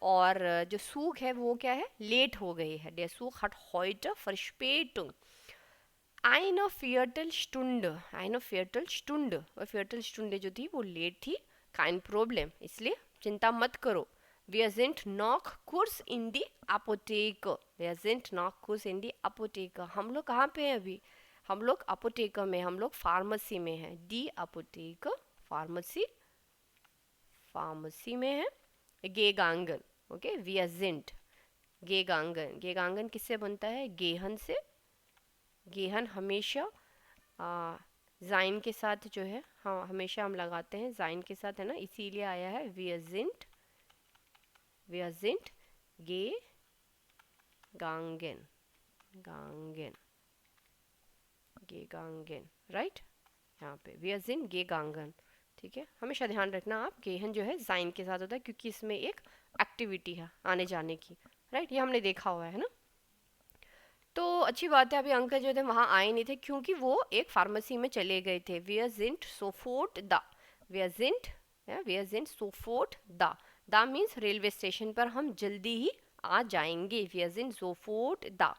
और जो सूख है वो क्या है? लेट हो गई है. der Zug hat heute Verspätung. eine Viertelstunde, eine Viertelstunde, और Viertelstunde जो थी वो लेट थी. kein Problem, इसलिए चिंता मत करो. Wir sind noch kurz in die Apotheke. Wir sind noch kurz in die Apotheke. हम लोग कहाँ पे हैं अभी? हम लोग अपोटेका में, हम लोग फार्मेसी में हैं. दी अपोटेक, फार्मेसी. फार्मेसी में है। गेगांगन, ओके, wir sind गेगांगन। गेगांगन किससे बनता है? गेहन से। गेहन हमेशा जाइन के साथ जो है, हाँ हमेशा हम लगाते हैं जाइन के साथ, है ना, इसीलिए आया है wir sind gegangen, Gangan, गेगांगन, right. यहाँ पे wir sind gegangen, ठीक है। हमेशा ध्यान रखना आप, गेहन जो है जाइन के साथ होता है क्योंकि इसमें एक एक्टिविटी है आने जाने की, राइट, ये हमने देखा हुआ है ना। तो अच्छी बात है, अभी अंकल जो थे वहाँ आए नहीं थे क्योंकि वो एक फार्मेसी में चले गए थे। wir sind sofort da, wir sind sofort da, da means railway station पर हम जल्दी ही आ जाएंगे। wir sind sofort da,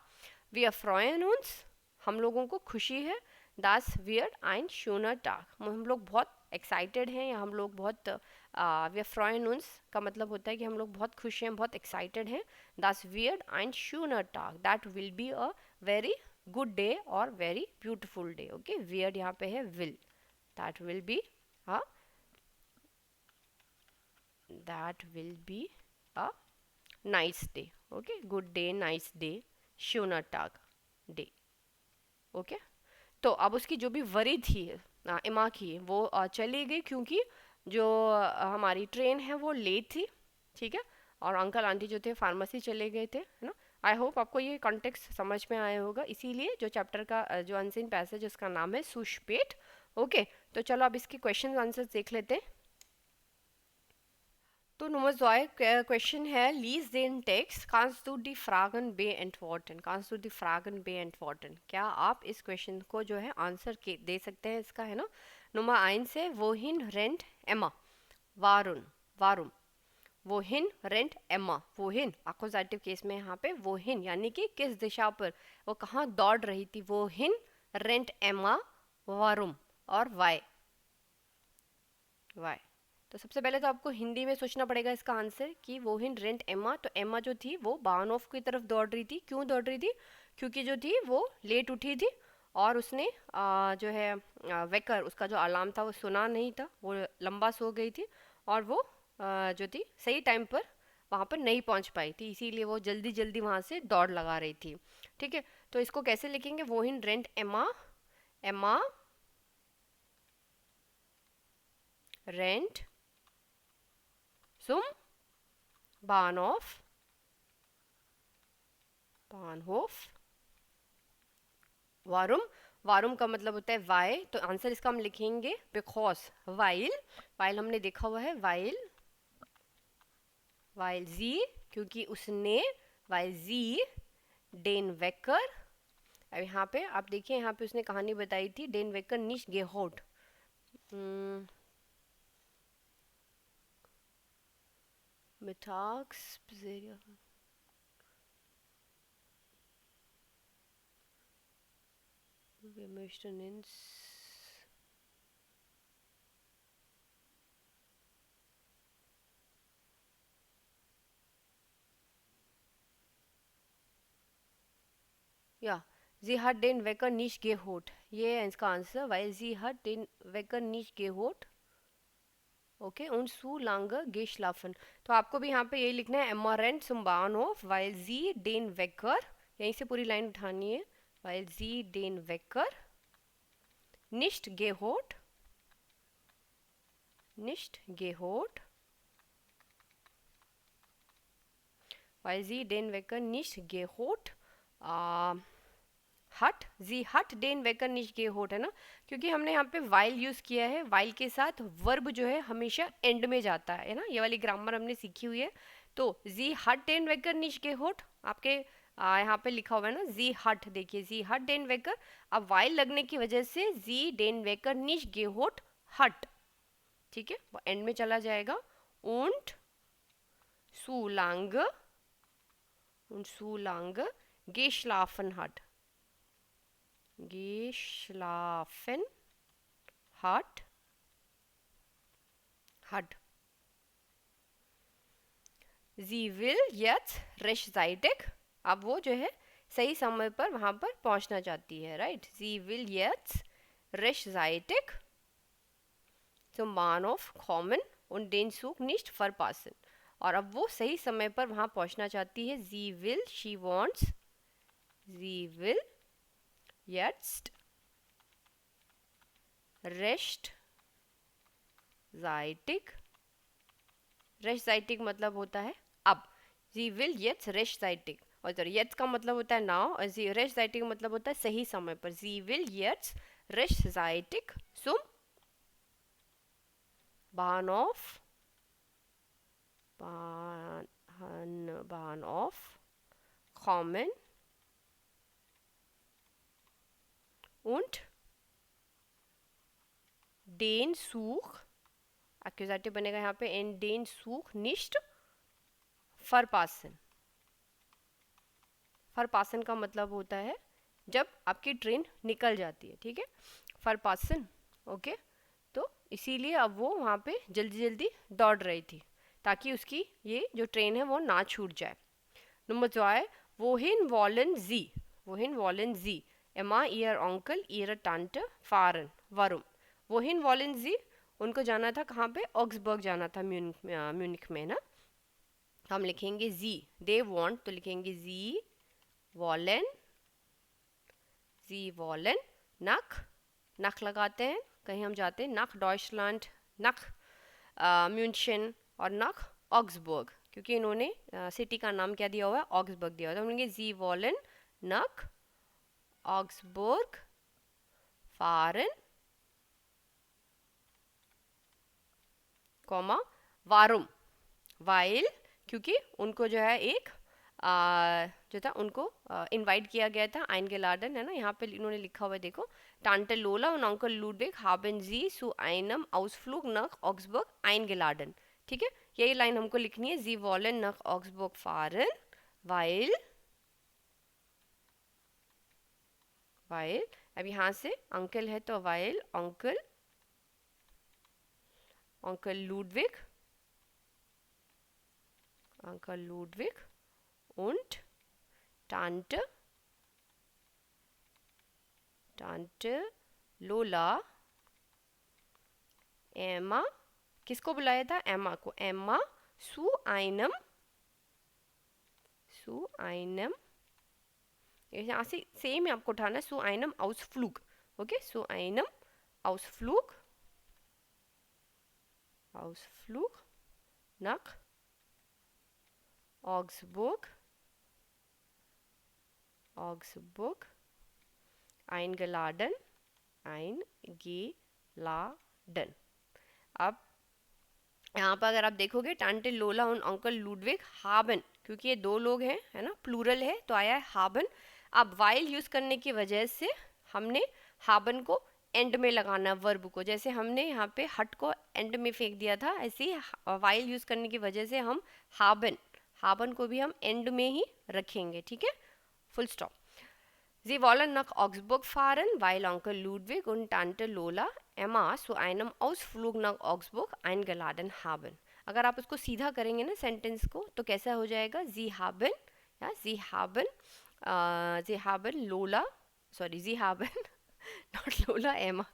wir freuen uns, हम लोगों को खुशी है। das wird ein schöner Tag, हम लोग बहुत एक्साइटेड हैं, या हम लोग बहुत wir freuen uns का मतलब होता है कि हम लोग बहुत खुश हैं, बहुत एक्साइटेड हैं। das wird ein schöner Tag, that will be a very good day or very beautiful day, okay, wird यहाँ पे है will, that will be a nice day, okay, good day, nice day, schöner Tag day, okay। तो अब उसकी जो भी worry थी इमा की, वो चली गई क्योंकि जो हमारी ट्रेन है वो लेट थी, ठीक है। और अंकल आंटी जो थे फार्मेसी चले गए थे, है ना। आई होप आपको ये कॉन्टेक्स्ट समझ में आया होगा, इसीलिए जो चैप्टर का जो अनसीन पैसेज उसका नाम है सुशपेट, ओके। तो चलो अब इसके क्वेश्चन आंसर्स देख लेते हैं। तो Nummer 2 क्वेश्चन है, lease den Text, kannst du die Fragen beantworten, kannst du die Fragen beantworten, क्या आप इस क्वेश्चन को जो है आंसर के दे सकते हैं इसका, है ना। Nummer 1 है, wohin rennt Emma, वारुण, वारुम, wohin rennt Emma, wohin accusative case में यहाँ पे wohin यानी कि किस दिशा पर, वो कहाँ दौड़ रही थी। wohin rennt Emma, वारुम, और why, why। तो सबसे पहले तो आपको हिंदी में सोचना पड़ेगा इसका आंसर कि wohin rennt Emma, तो एम्मा जो थी वो बानोफ की तरफ दौड़ रही थी। क्यों दौड़ रही थी? क्योंकि जो थी वो लेट उठी थी और उसने जो है वेकर, उसका जो अलार्म था वो सुना नहीं था, वो लंबा सो गई थी और वो जो थी सही टाइम पर वहाँ पर नहीं पहुँच पाई थी, इसीलिए वो जल्दी जल्दी वहाँ से दौड़ लगा रही थी, ठीक है। तो इसको कैसे लिखेंगे? wohin rennt Emma, Emma rennt zum Bahnhof, बानहोफ। वारुम, वारुम का मतलब होता है वाई, तो आंसर इसका हम लिखेंगे बिकॉज वाइल, वाइल हमने देखा हुआ है, वाइल, वाइल जी क्योंकि उसने, वाइल जी डेन वेकर। अब यहाँ पे आप देखिए, यहाँ पे उसने कहानी बताई थी, डेन वेकर निश गेहोट, मिथाक्स wir möchten ins ja, sie hat den Wecker nicht gehört, ये है इसका answer, weil sie hat den Wecker nicht gehört, okay, und so lange geschlafen। तो आपको भी यहाँ पे यही लिखना है, Emma rennt zum Bahnhof, weil sie den Wecker, यहीं से पूरी लाइन उठानी है, weil sie den Wecker nicht gehört, nicht gehört, weil sie den Wecker nicht gehört हट, जी हट डेन वेकर निश गे होट, है ना, क्योंकि हमने यहाँ पे वाइल यूज किया है, वाइल के साथ वर्ब जो है हमेशा एंड में जाता है ना, ये वाली ग्रामर हमने सीखी हुई है। तो जी हट डेन वेकर निश गे होट आपके यहाँ पे लिखा हुआ है ना, जी हट, देखिए जी हट डेन वेकर, अब वाइल लगने की वजह से जी डेन वेकर निश गे होट हट, ठीक है, वो एंड में चला जाएगा। und so lange, und so lange geschlafen hat, geschlafen hat, hat, sie will jetzt rechtzeitig, अब वो जो है सही समय पर वहाँ पर पहुँचना चाहती है, right. sie will jetzt rechtzeitig zum Bahnhof kommen, und den Zug nicht verpassen. और अब वो सही समय पर वहां पहुंचना चाहती है. she wants, sie will jetzt rechtzeitig मतलब होता है अब. sie will jetzt rechtzeitig, और सॉरी jetzt का मतलब होता है नाउ, और rechtzeitig मतलब होता है सही समय पर. sie will jetzt rechtzeitig zum Bahnhof kommen und den Zug, accusative बनेगा यहाँ पे, in den Zug nicht verpassen. verpassen का मतलब होता है जब आपकी ट्रेन निकल जाती है. ठीक है, verpassen. ओके, तो इसीलिए अब वो वहाँ पे जल्दी जल्दी दौड़ रही थी ताकि उसकी ये जो ट्रेन है वो ना छूट जाए. Nummer 2, wohin wollen Sie Emma, ihr Onkel, ihre Tante fahren? Warum? wohin wollen Sie, उनको जाना था कहाँ पे, ऑक्सबर्ग जाना था, म्यूनिख में ना. हम लिखेंगे जी, दे वॉन्ट तो लिखेंगे जी वॉलन नख, नख लगाते हैं कहीं हम जाते हैं, नख डॉइचलैंड, नख म्यूनशन और नख ऑक्सबर्ग, क्योंकि इन्होंने सिटी का नाम क्या दिया हुआ है, ऑक्सबर्ग दिया हुआ है. तो हम लिखेंगे जी वॉलन नख ऑक्सबर्ग फारन कॉमा वारुम, वाइल, क्योंकि उनको जो है एक जो था उनको इनवाइट किया गया था आइनगेलार्डन, है ना, यहाँ पे इन्होंने लिखा हुआ है देखो, टांटे लोला और uncle Ludwig haben sie zu einem Ausflug nach Augsburg eingeladen. ठीक है, यही लाइन हमको लिखनी है, sie wollen nach Augsburg fahren weil अब यहाँ से अंकल है तो weil uncle Ludwig und Tante लोला एमा, किसको बुलाया था, एमा को, एमा zu einem यहाँ से सेम ही आपको उठाना है, zu einem Ausflug. Okay, zu einem Ausflug nach Augsburg eingeladen. अब यहाँ पर अगर आप देखोगे टांटे लोला और अंकल लुडविग हाबन, क्योंकि ये दो लोग हैं, है ना, प्लूरल है तो आया है हाबन. अब वाइल यूज करने की वजह से हमने हाबन को एंड में लगाना है वर्ब को, जैसे हमने यहाँ पे हट को एंड में फेंक दिया था, ऐसे ही वाइल यूज करने की वजह से हम हाबन को भी हम एंड में ही रखेंगे. ठीक है, full stop. Sie wollen nach Augsburg fahren, weil Onkel Ludwig und Tante Lola Emma zu einem Ausflug nach Augsburg eingeladen haben. अगर आप उसको सीधा करेंगे ना सेंटेंस को तो कैसा हो जाएगा, Sie haben Lola, sorry, Sie haben not Lola, Emma,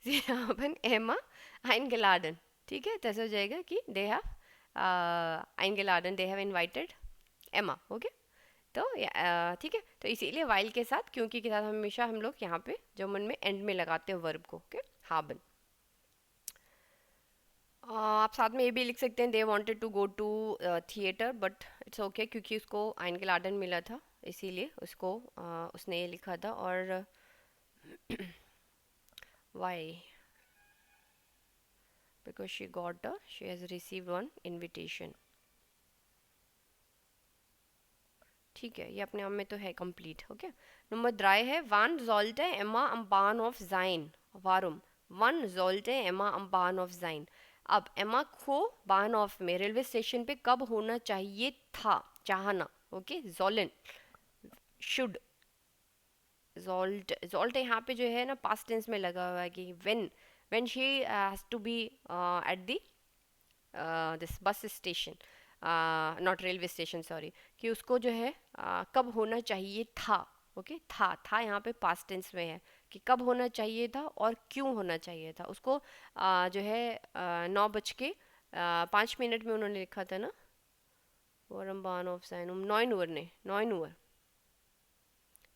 Sie haben Emma eingeladen. ठीक है, तो ऐसा हो जाएगा कि they have eingeladen, they have invited Emma. Okay, तो ठीक है, तो इसीलिए वाइल के साथ क्योंकि के साथ हमेशा हम लोग यहाँ पे जर्मन में एंड में लगाते हैं वर्ब को. ओके, हाबन. आप साथ में ये भी लिख सकते हैं, they wanted to go to theater but it's okay, क्योंकि उसको आइनगेलाडन मिला था इसीलिए उसको उसने ये लिखा था. और why, because she has received one invitation. ठीक है, ये अपने आप में तो है कंप्लीट. ओके, नंबर 3 है, wann sollte Emma am Bahnhof sein? Warum? wann sollte Emma am Bahnhof sein? अब एमा को बाहनऑफ में रेलवे स्टेशन पे कब होना चाहिए था, चाहना. ओके, जोलन, शुड, जोल्ट यहाँ पे जो है ना पास्ट टेंस में लगा हुआ है कि when she has to be at the this bus station, not railway station, sorry, कि उसको जो है कब होना चाहिए था. ओके, था यहाँ पे पास्ट टेंस में है कि कब होना चाहिए था और क्यों होना चाहिए था. उसको जो है 9 बज के 5 मिनट में उन्होंने लिखा था ना, वरम बान ऑफ साइन 9 Uhr ने 9 Uhr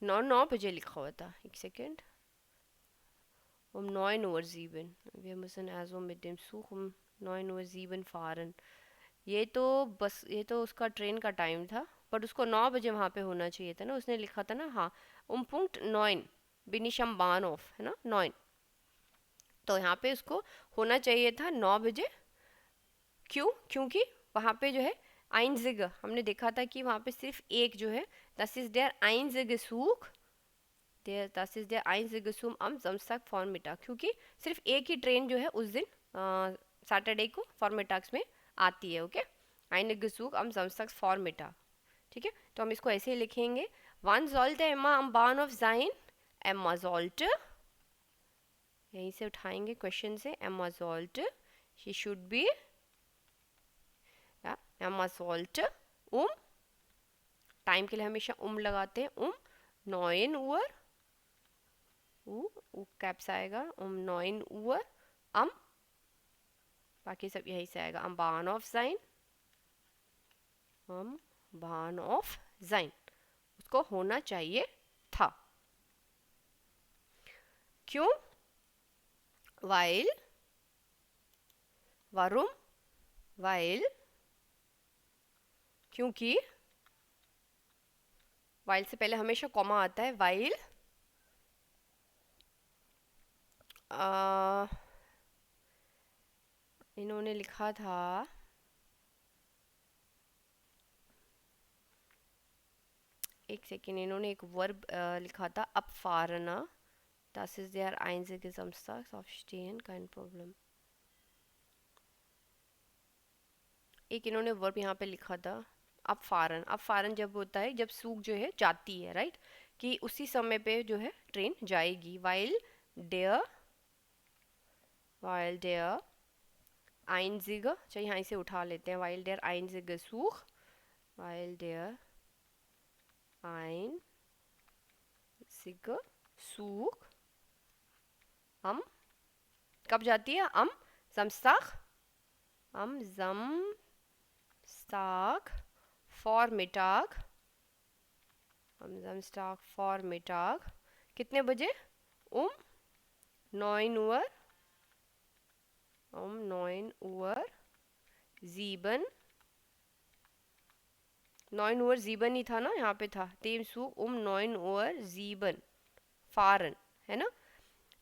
9 बजे लिखा हुआ था, एक second, 9 Uhr 7, wir müssen also mit dem Zug 9 Uhr 7 fahren। ये तो बस, ये तो उसका ट्रेन का टाइम था, बट उसको 9 बजे वहाँ पे होना चाहिए था ना, उसने लिखा था ना, हाँ, Punkt 9 bin ich am Bahnhof, है ना 9, तो यहाँ पे उसको होना चाहिए था 9 बजे। क्यों? क्योंकि वहाँ पे जो है einzige, हमने देखा था कि वहाँ पे सिर्फ एक जो है, das ist der einzige Zug, das ist der einzige Zug am Samstag Vormittag, क्योंकि सिर्फ एक ही ट्रेन जो है उस दिन सैटरडे को फॉर्मिटाग्स में आती है। Okay, einige Zug am Samstag Vormittag, ठीक है, तो हम इसको ऐसे ही लिखेंगे, wann sollte Emma am Bahnhof sein? Emma sollte, यहीं से उठाएंगे क्वेश्चन से, Emma sollte, she should be, या Emma sollte टाइम के लिए हमेशा लगाते हैं, 9 Uhr, कैप्स आएगा, 9 Uhr am, बाकी सब यही से आएगा, am Bahnhof sein, am Bahnhof sein, उसको होना चाहिए था। क्यों? weil, warum, weil, क्योंकि, while से पहले हमेशा कॉमा आता है, while इन्होंने लिखा था, एक सेकेंड, इन्होंने एक वर्ब लिखा था abfahren, das ist der einzige Samstagsaufstehen, kein Problem। एक इन्होंने वर्ब यहाँ पे लिखा था abfahren, abfahren जब होता है जब सूख जो है जाती है, राइट, कि उसी समय पे जो है ट्रेन जाएगी, der einzige, चलिए यहाँ इसे उठा लेते हैं, while der einzige Zug, while der einzige Zug am, कब जाती है, am Samstag Vormittag, am Samstag Vormittag, कितने बजे, 9 Uhr, 9 Uhr 7, 9 Uhr 7 ही था ना, यहाँ पे था dem Zug 9 Uhr 7 fahren, है ना,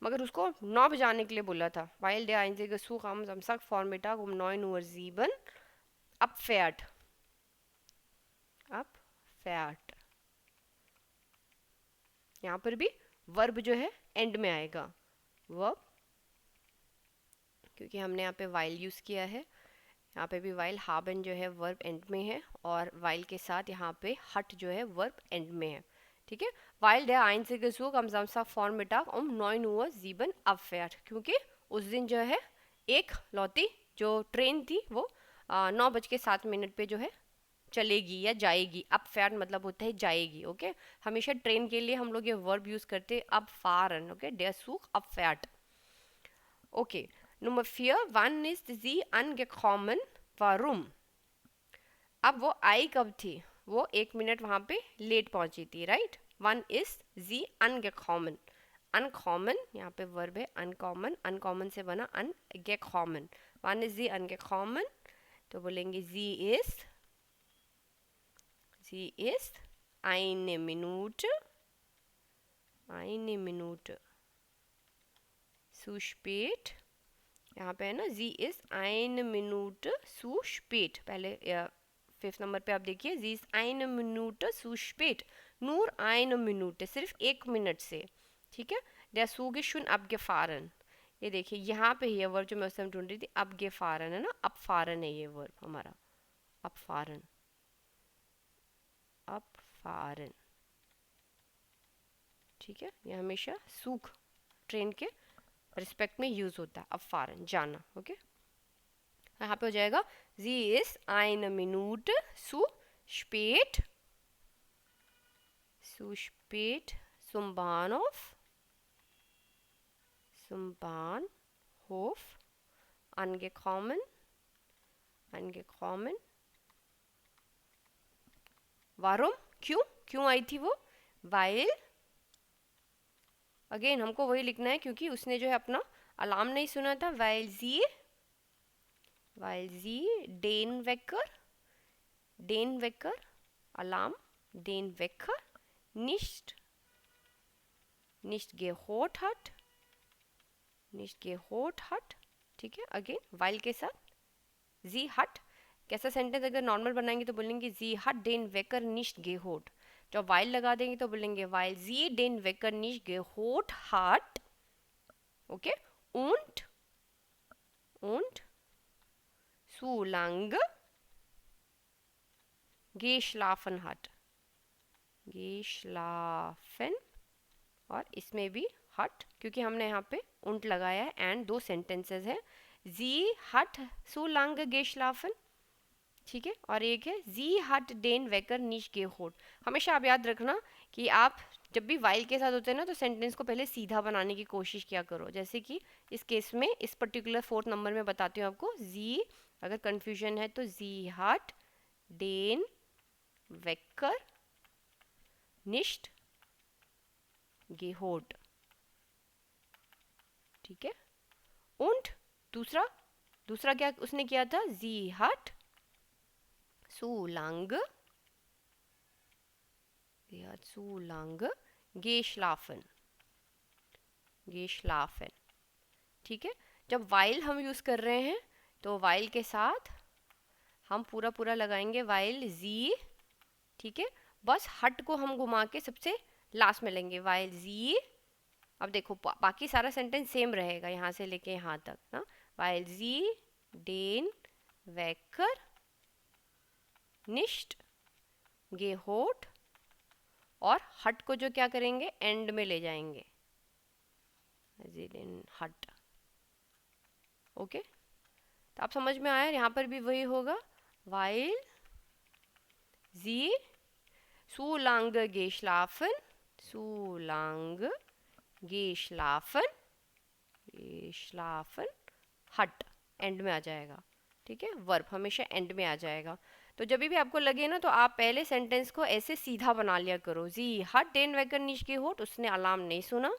मगर उसको 9 बजाने के लिए बोला था, weil der einzige Zug am Samstag Vormittag 9 Uhr 7 abfährt, यहाँ पर भी वर्ब जो है एंड में आएगा, वर्ब, क्योंकि हमने यहाँ पे while यूज़ किया है, यहाँ पे भी while haben जो है वर्ब एंड में है, और while के साथ यहाँ पे हट जो है वर्ब एंड में है, ठीक है, while der einzige Zug am Samstag Vormittag 9 Uhr 7 abfährt, क्योंकि उस दिन जो है एक लौती जो ट्रेन थी वो 9:07 पे जो है चलेगी या जाएगी, abfährt मतलब होता है जाएगी। ओके, हमेशा ट्रेन के लिए हम लोग ये वर्ब यूज़ करते हैं abfahren, okay, der Zug abfährt। Okay, Nummer 4, wann ist sie angekommen? Warum? अब वो आई कब थी, वो 1 मिनट वहाँ पे लेट पहुँची थी, राइट, वन इज जी angekommen, अनकॉमन यहाँ पे वर्ब है, अनकॉमन, अनकॉमन से बना angekommen, वन इज जी angekommen, तो बोलेंगे जी इज eine Minute zu spät, यहाँ पे है ना, जी इज eine Minute zu spät, पहले 5th नंबर पे आप देखिए, जी इज eine Minute zu spät, nur eine Minute, सिर्फ 1 मिनट से, ठीक है, der Zug ist schon abgefahren, ये देखिए यहाँ पे ये वर्ब जो मैं उस समय ढूंढ रही थी, abgefahren है ना, abfahren है ये वर्ब हमारा, abfahren, ठीक है, ये हमेशा सूख ट्रेन के रिस्पेक्ट में यूज होता है, abfahren जाना। ओके, यहाँ पे हो जाएगा, sie ist eine Minute zu spät zum Bahnhof angekommen, angekommen. Warum? क्यों? क्यों आई थी वो? Weil, अगेन हमको वही लिखना है क्योंकि उसने जो है अपना अलार्म नहीं सुना था. Weil sie den Wecker, Alarm, den Wecker nicht gehört hat. ठीक है, अगेन वाइल के साथ जी हट. कैसा सेंटेंस अगर नॉर्मल बनाएंगे तो बोलेंगे जी हट den Wecker nicht gehört. जब वाइल लगा देंगे तो बोलेंगे weil sie den Wecker nicht gehört hat. Okay, und so lange geschlafen hat. geschlafen, और इसमें भी हट क्योंकि हमने यहाँ पे उंट लगाया है एंड दो सेंटेंसेस है. जी हट सो लंग geschlafen. ठीक है, और एक है जी हट डेन वेकर निश के होट. हमेशा आप याद रखना कि आप जब भी वाइल के साथ होते हैं ना तो सेंटेंस को पहले सीधा बनाने की कोशिश किया करो. जैसे कि इस केस में इस पर्टिकुलर 4th नंबर में बताती हूँ आपको. जी अगर कंफ्यूजन है तो जी हट डेन वेकर निश्ट गेहोट. ठीक है, und दूसरा क्या उसने किया था? जी हट so lange geschlafen. ठीक है, जब वाइल हम यूज कर रहे हैं तो वाइल के साथ हम पूरा लगाएंगे वाइल जी. ठीक है, बस हट को हम घुमा के सबसे लास्ट में लेंगे वाइल जी. अब देखो बाकी सारा सेंटेंस सेम रहेगा यहाँ से लेके यहाँ तक ना. वाइल जी डेन वेकर निश्ट गेहोट, और हट को जो क्या करेंगे एंड में ले जाएंगे हट. ओके, तो आप समझ में आया. यहाँ पर भी वही होगा वाइल जी so lange geschlafen हट एंड में आ जाएगा. ठीक है, वर्ब हमेशा एंड में आ जाएगा. तो जब भी आपको लगे ना तो आप पहले सेंटेंस को ऐसे सीधा बना लिया करो. जी हट डेन वेकर निश की होट, उसने अलार्म नहीं सुना.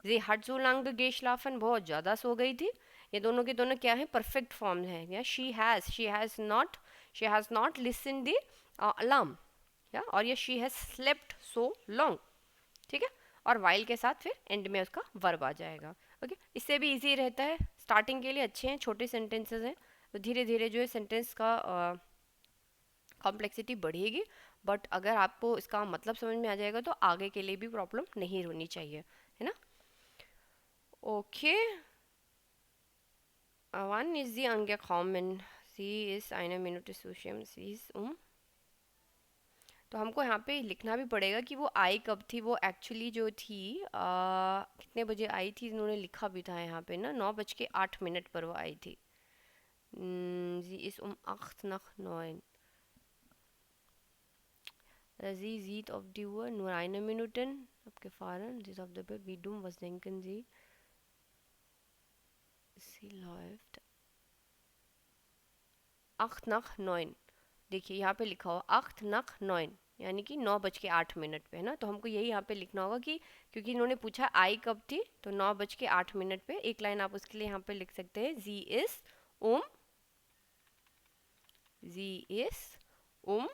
जी हट सो लंग गेशलाफन, बहुत ज़्यादा सो गई थी. ये दोनों के दोनों क्या है? परफेक्ट फॉर्म है. या she has not listen the alarm, या और ये she has slept so long. ठीक है, और वाइल के साथ फिर एंड में उसका वर्ब आ जाएगा. ओके, इससे भी इजी रहता है. स्टार्टिंग के लिए अच्छे हैं, छोटे सेंटेंसेस हैं, तो धीरे धीरे जो है सेंटेंस का कॉम्प्लेक्सिटी बढ़ेगी. बट अगर आपको इसका मतलब समझ में आ जाएगा तो आगे के लिए भी प्रॉब्लम नहीं होनी चाहिए, है ना. Okay, wann ist sie angekommen? Sie ist eine Minute Sushim, sie ist तो हमको यहाँ पे लिखना भी पड़ेगा कि वो आई कब थी. वो एक्चुअली जो थी कितने बजे आई थी, इन्होंने लिखा भी था यहाँ पे ना, 9:08 पर वो आई थी. Sie ist 8:09. Sie sieht auf die Uhr nur 1 Minute abgefahren. Sie ist auf der Bett. Wie dumm, was denken Sie? Sie läuft 8:09. देखिए यहाँ पे लिखा हुआ 8:09, यानी कि 9:08 पे, है ना. तो हमको यही यहाँ पे लिखना होगा कि क्योंकि इन्होंने पूछा आई कब थी, तो 9:08 पे एक लाइन आप उसके लिए यहाँ पे लिख सकते हैं. Sie ist um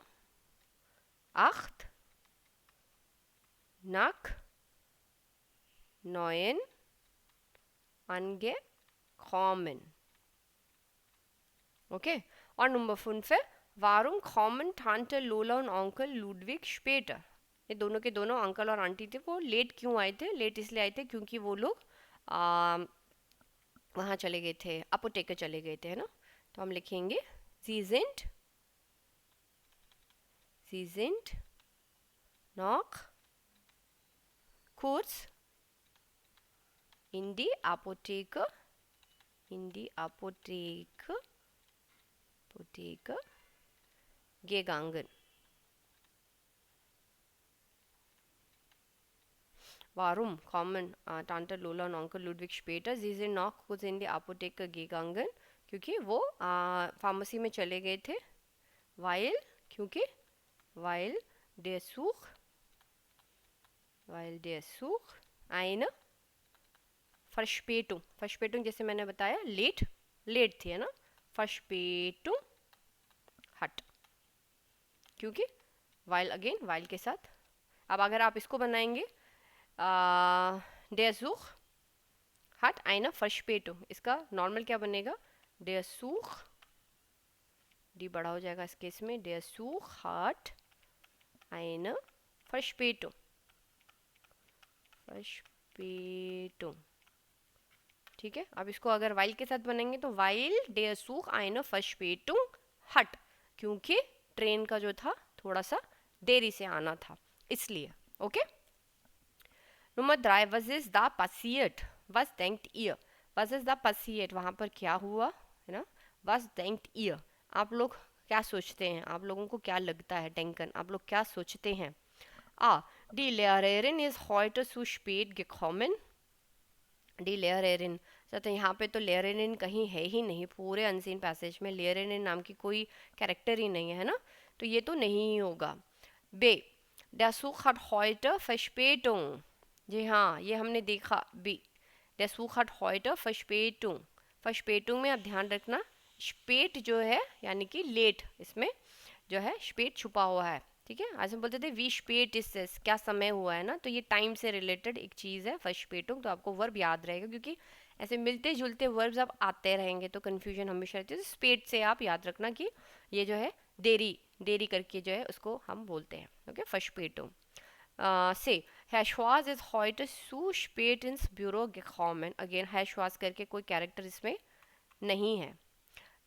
8:09 angekommen. Okay, और नंबर 5 है वारुम कॉमन Tante लोला और अंकल लुडविग स्पेटर. ये दोनों के दोनों अंकल और आंटी थे, वो लेट क्यों आए थे? लेट इसलिए आए थे क्योंकि वो लोग वहाँ चले गए थे, अपोटेकर चले गए थे, है ना. तो हम लिखेंगे Sie sind noch kurz in die Apotheke gegangen. Warum kommen Tante Lola und Onkel Ludwig später? Sie sind noch kurz in die Apotheke gegangen. क्योंकि वो फार्मेसी में चले गए थे, वाइल क्योंकि while der Such eine Verspätung, Verspätung जैसे मैंने बताया लेट, लेट थी है ना, Verspätung hat, क्योंकि वाइल अगेन वाइल के साथ। अब अगर आप इसको बनाएंगे der Such hat eine Verspätung, इसका नॉर्मल क्या बनेगा, der Such, डी बड़ा हो जाएगा इस केस में, der Such hat eine Verspätung, Verspätung, ठीक है। अब इसको अगर वाइल के साथ बनेंगे तो while der Such eine Verspätung hat, क्योंकि ट्रेन का जो था थोड़ा सा देरी से आना था इसलिए। Okay, number 3, was ist da passiert, was denkt ihr, was ist da passiert, वहाँ पर क्या हुआ है ना, was denkt ihr, आप लोग क्या सोचते हैं, आप लोगों को क्या लगता है, denken, आप लोग क्या सोचते हैं। Die Lehrerin ist heute zu spät gekommen, डी लेयरेरिन, तो यहाँ पे तो लेयरेरिन कहीं है ही नहीं, पूरे अनसीन पैसेज में लेयरेरिन नाम की कोई कैरेक्टर ही नहीं है ना, तो ये तो नहीं ही होगा। बे, der Zug hat heute Verspätung, जी हाँ ये हमने देखा, B, der Zug hat heute Verspätung, Verspätung में आप ध्यान रखना स्पेट जो है यानी कि लेट, इसमें जो है स्पेट छुपा हुआ है, ठीक है। आज हम बोलते थे वी स्पेट इस क्या समय हुआ है ना, तो ये टाइम से रिलेटेड एक चीज़ है फर्स्पेटुंग, तो आपको वर्ब याद रहेगा क्योंकि ऐसे मिलते जुलते वर्ब्स आप आते रहेंगे तो कन्फ्यूजन हमेशा रहती है। तो स्पेट से आप याद रखना कि ये जो है देरी, देरी करके जो है उसको हम बोलते हैं। ओके, फर्स्पेटुंग से Herr Schwarz ist heute zu spät ins Büro gekommen, again Herr Schwarz करके कोई कैरेक्टर इसमें नहीं है।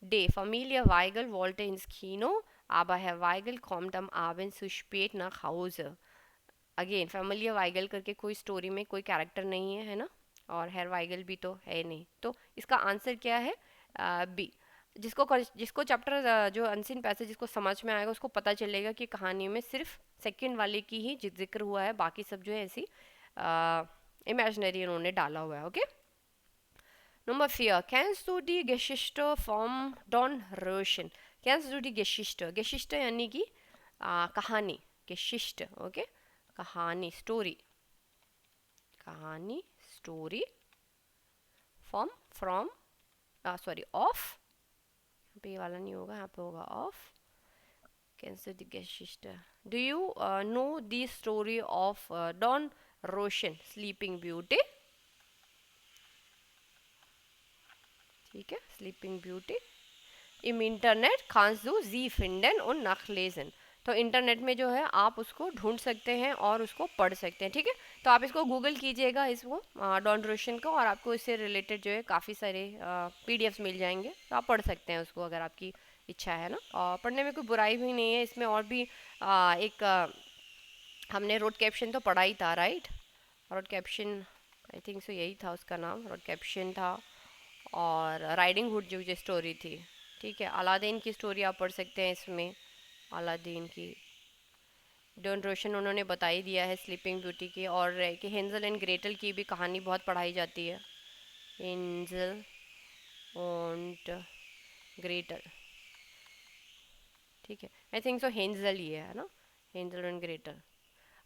D, Familie Weigel wollte ins Kino, aber Herr Weigel kommt am Abend zu spät nach Hause, again family वाइगल करके कोई story में कोई कैरेक्टर नहीं है ना, और हेयर वाइगल भी तो है नहीं, तो इसका आंसर क्या है, बी। जिसको चैप्टर जो अनसीन पैसेज जिसको समझ में आएगा उसको पता चलेगा कि कहानी में सिर्फ सेकंड वाले की ही जिक्र हुआ है, बाकी सब जो है ऐसी इमेजिनरी उन्होंने डाला हुआ है। Okay, Nummer 4. Kennst du die Geschichte vom Dornröschen? Kennst du die Geschichte? Geschichte यानी कि कहानी, Geschichte, okay? कहानी, story, कहानी, story, from, sorry, of, यहाँ पे ये वाला नहीं होगा, यहाँ पे होगा of. Kennst du die Geschichte? Do you know the story of Dornröschen, Sleeping Beauty? ठीक है, स्लीपिंग ब्यूटी। इम internet kannst du sie finden und nachlesen, तो इंटरनेट में जो है आप उसको ढूंढ सकते हैं और उसको पढ़ सकते हैं, ठीक है। तो आप इसको गूगल कीजिएगा इसको डॉर्नरोशन को, और आपको इससे रिलेटेड जो है काफ़ी सारे पीडीएफ्स मिल जाएंगे, तो आप पढ़ सकते हैं उसको अगर आपकी इच्छा है ना, और पढ़ने में कोई बुराई भी नहीं है इसमें। और भी हमने रोड कैप्शन तो पढ़ा ही था, right, road caption I think so यही था उसका नाम, रोड कैप्शन था, और राइडिंग हुड जो स्टोरी थी, ठीक है। अलादीन की स्टोरी आप पढ़ सकते हैं इसमें, अलादीन की। डॉर्नरोशन उन्होंने बता ही दिया है स्लीपिंग ब्यूटी की, और कि हेंजल एंड ग्रेटल की भी कहानी बहुत पढ़ाई जाती है, हेंजल एंड ग्रेटल, ठीक है। आई थिंक सो हेंजल ही है ना, Hanzel and Gretel.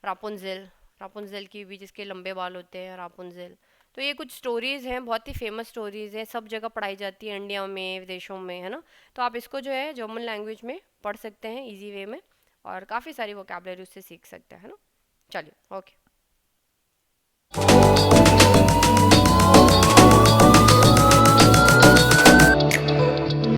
Rapunzel, Rapunzel की भी जिसके लंबे बाल होते हैं, रापुंजल। तो ये कुछ स्टोरीज़ हैं, बहुत ही फेमस स्टोरीज़ हैं, सब जगह पढ़ाई जाती है, इंडिया में, विदेशों में, है ना। तो आप इसको जो है जर्मन लैंग्वेज में पढ़ सकते हैं इजी वे में, और काफ़ी सारी वोकैबुलरी उससे सीख सकते हैं, है ना। चलिए, ओके।